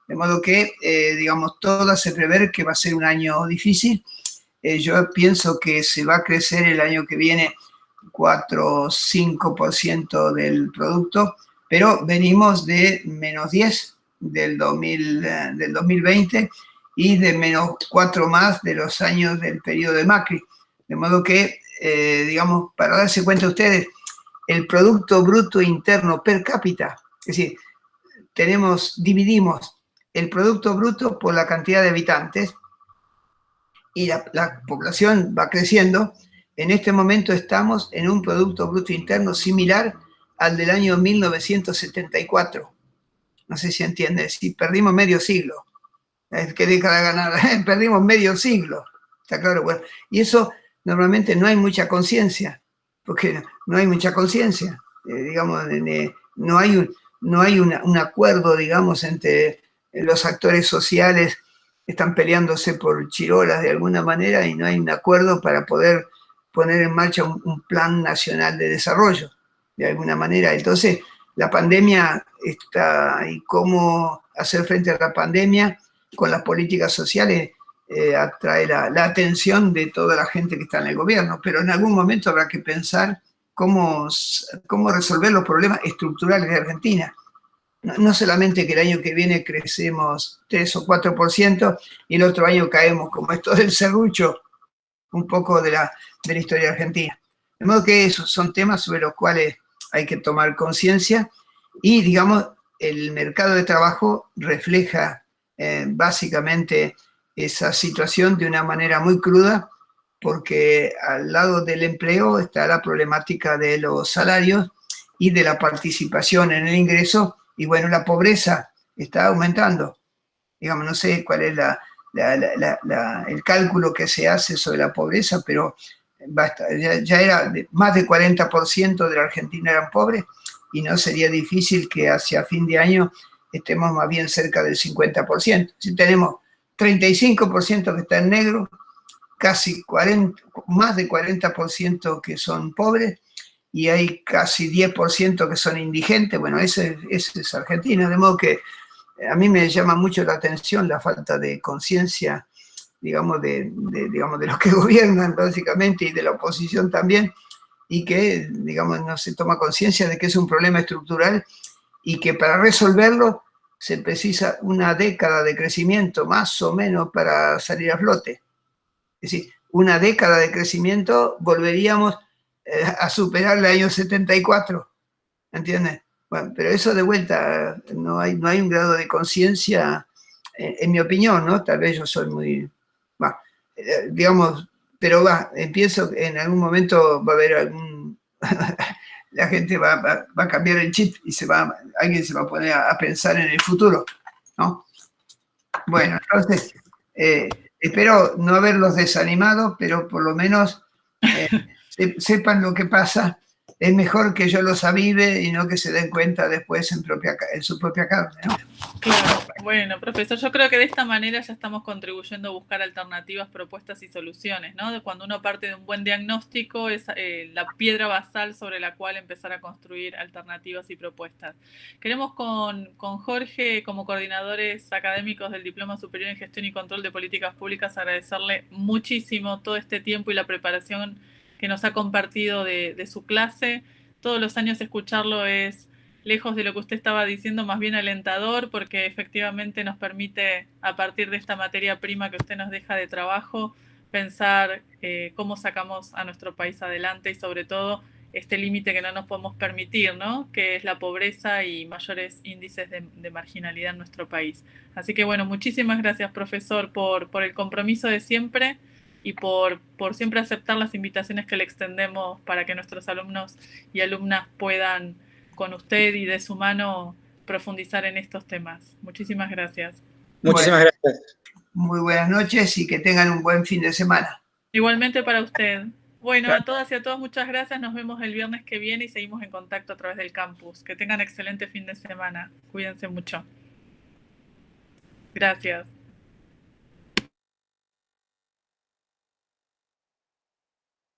De modo que, digamos, todo hace prever que va a ser un año difícil. Yo pienso que se va a crecer el año que viene 4 o 5% del producto, pero venimos de -10, del 2020 y de -4 más de los años del periodo de Macri. De modo que, digamos, para darse cuenta ustedes, el Producto Bruto Interno per cápita, es decir, dividimos el Producto Bruto por la cantidad de habitantes y la población va creciendo. En este momento estamos en un Producto Bruto Interno similar al del año 1974. No sé si entiende, si perdimos medio siglo. ¿Qué deja de ganar? Perdimos medio siglo. Está claro, bueno. Y eso normalmente no hay mucha conciencia, porque no hay mucha conciencia. Digamos, no hay un acuerdo, digamos, entre los actores sociales que están peleándose por chirolas de alguna manera y no hay un acuerdo para poder poner en marcha un plan nacional de desarrollo, de alguna manera. Entonces, la pandemia está, y cómo hacer frente a la pandemia con las políticas sociales atrae la atención de toda la gente que está en el gobierno, pero en algún momento habrá que pensar cómo resolver los problemas estructurales de Argentina. No solamente que el año que viene crecemos 3 o 4% y el otro año caemos, como esto del serrucho, un poco de la historia argentina. De modo que esos son temas sobre los cuales hay que tomar conciencia y, digamos, el mercado de trabajo refleja básicamente esa situación de una manera muy cruda, porque al lado del empleo está la problemática de los salarios y de la participación en el ingreso, y bueno, la pobreza está aumentando. Digamos, no sé cuál es el cálculo que se hace sobre la pobreza, pero ya era más de 40% de la Argentina eran pobres, y no sería difícil que hacia fin de año estemos más bien cerca del 50%. Si tenemos 35% que está en negro, casi más de 40% que son pobres, y hay casi 10% que son indigentes. Bueno, ese es Argentina, de modo que a mí me llama mucho la atención la falta de conciencia, digamos, de los que gobiernan básicamente y de la oposición también, y que, digamos, no se toma conciencia de que es un problema estructural y que para resolverlo se precisa una década de crecimiento, más o menos, para salir a flote. Es decir, una década de crecimiento volveríamos a superar el año 74, ¿entiendes? Bueno, pero eso de vuelta, no hay un grado de conciencia, en mi opinión, ¿no? Tal vez yo soy muy, digamos, pero empiezo, en algún momento va a haber algún, la gente va a cambiar el chip y alguien se va a poner a pensar en el futuro, ¿no? Bueno, entonces, espero no haberlos desanimado, pero por lo menos sepan lo que pasa. Es mejor que yo los avive y no que se den cuenta después en su propia carne, ¿no?
Claro, bueno, profesor, yo creo que de esta manera ya estamos contribuyendo a buscar alternativas, propuestas y soluciones, ¿no? Cuando uno parte de un buen diagnóstico es la piedra basal sobre la cual empezar a construir alternativas y propuestas. Queremos con Jorge, como coordinadores académicos del Diploma Superior en Gestión y Control de Políticas Públicas, agradecerle muchísimo todo este tiempo y la preparación que nos ha compartido de su clase. Todos los años escucharlo es, lejos de lo que usted estaba diciendo, más bien alentador, porque efectivamente nos permite, a partir de esta materia prima que usted nos deja de trabajo, pensar cómo sacamos a nuestro país adelante y sobre todo este límite que no nos podemos permitir, ¿no? Que es la pobreza y mayores índices de marginalidad en nuestro país. Así que bueno, muchísimas gracias, profesor, por el compromiso de siempre y por siempre aceptar las invitaciones que le extendemos para que nuestros alumnos y alumnas puedan, con usted y de su mano, profundizar en estos temas. Muchísimas gracias.
Muchísimas gracias.
Muy buenas noches y que tengan un buen fin de semana.
Igualmente para usted. Bueno, a todas y a todos muchas gracias. Nos vemos el viernes que viene y seguimos en contacto a través del campus. Que tengan excelente fin de semana. Cuídense mucho. Gracias.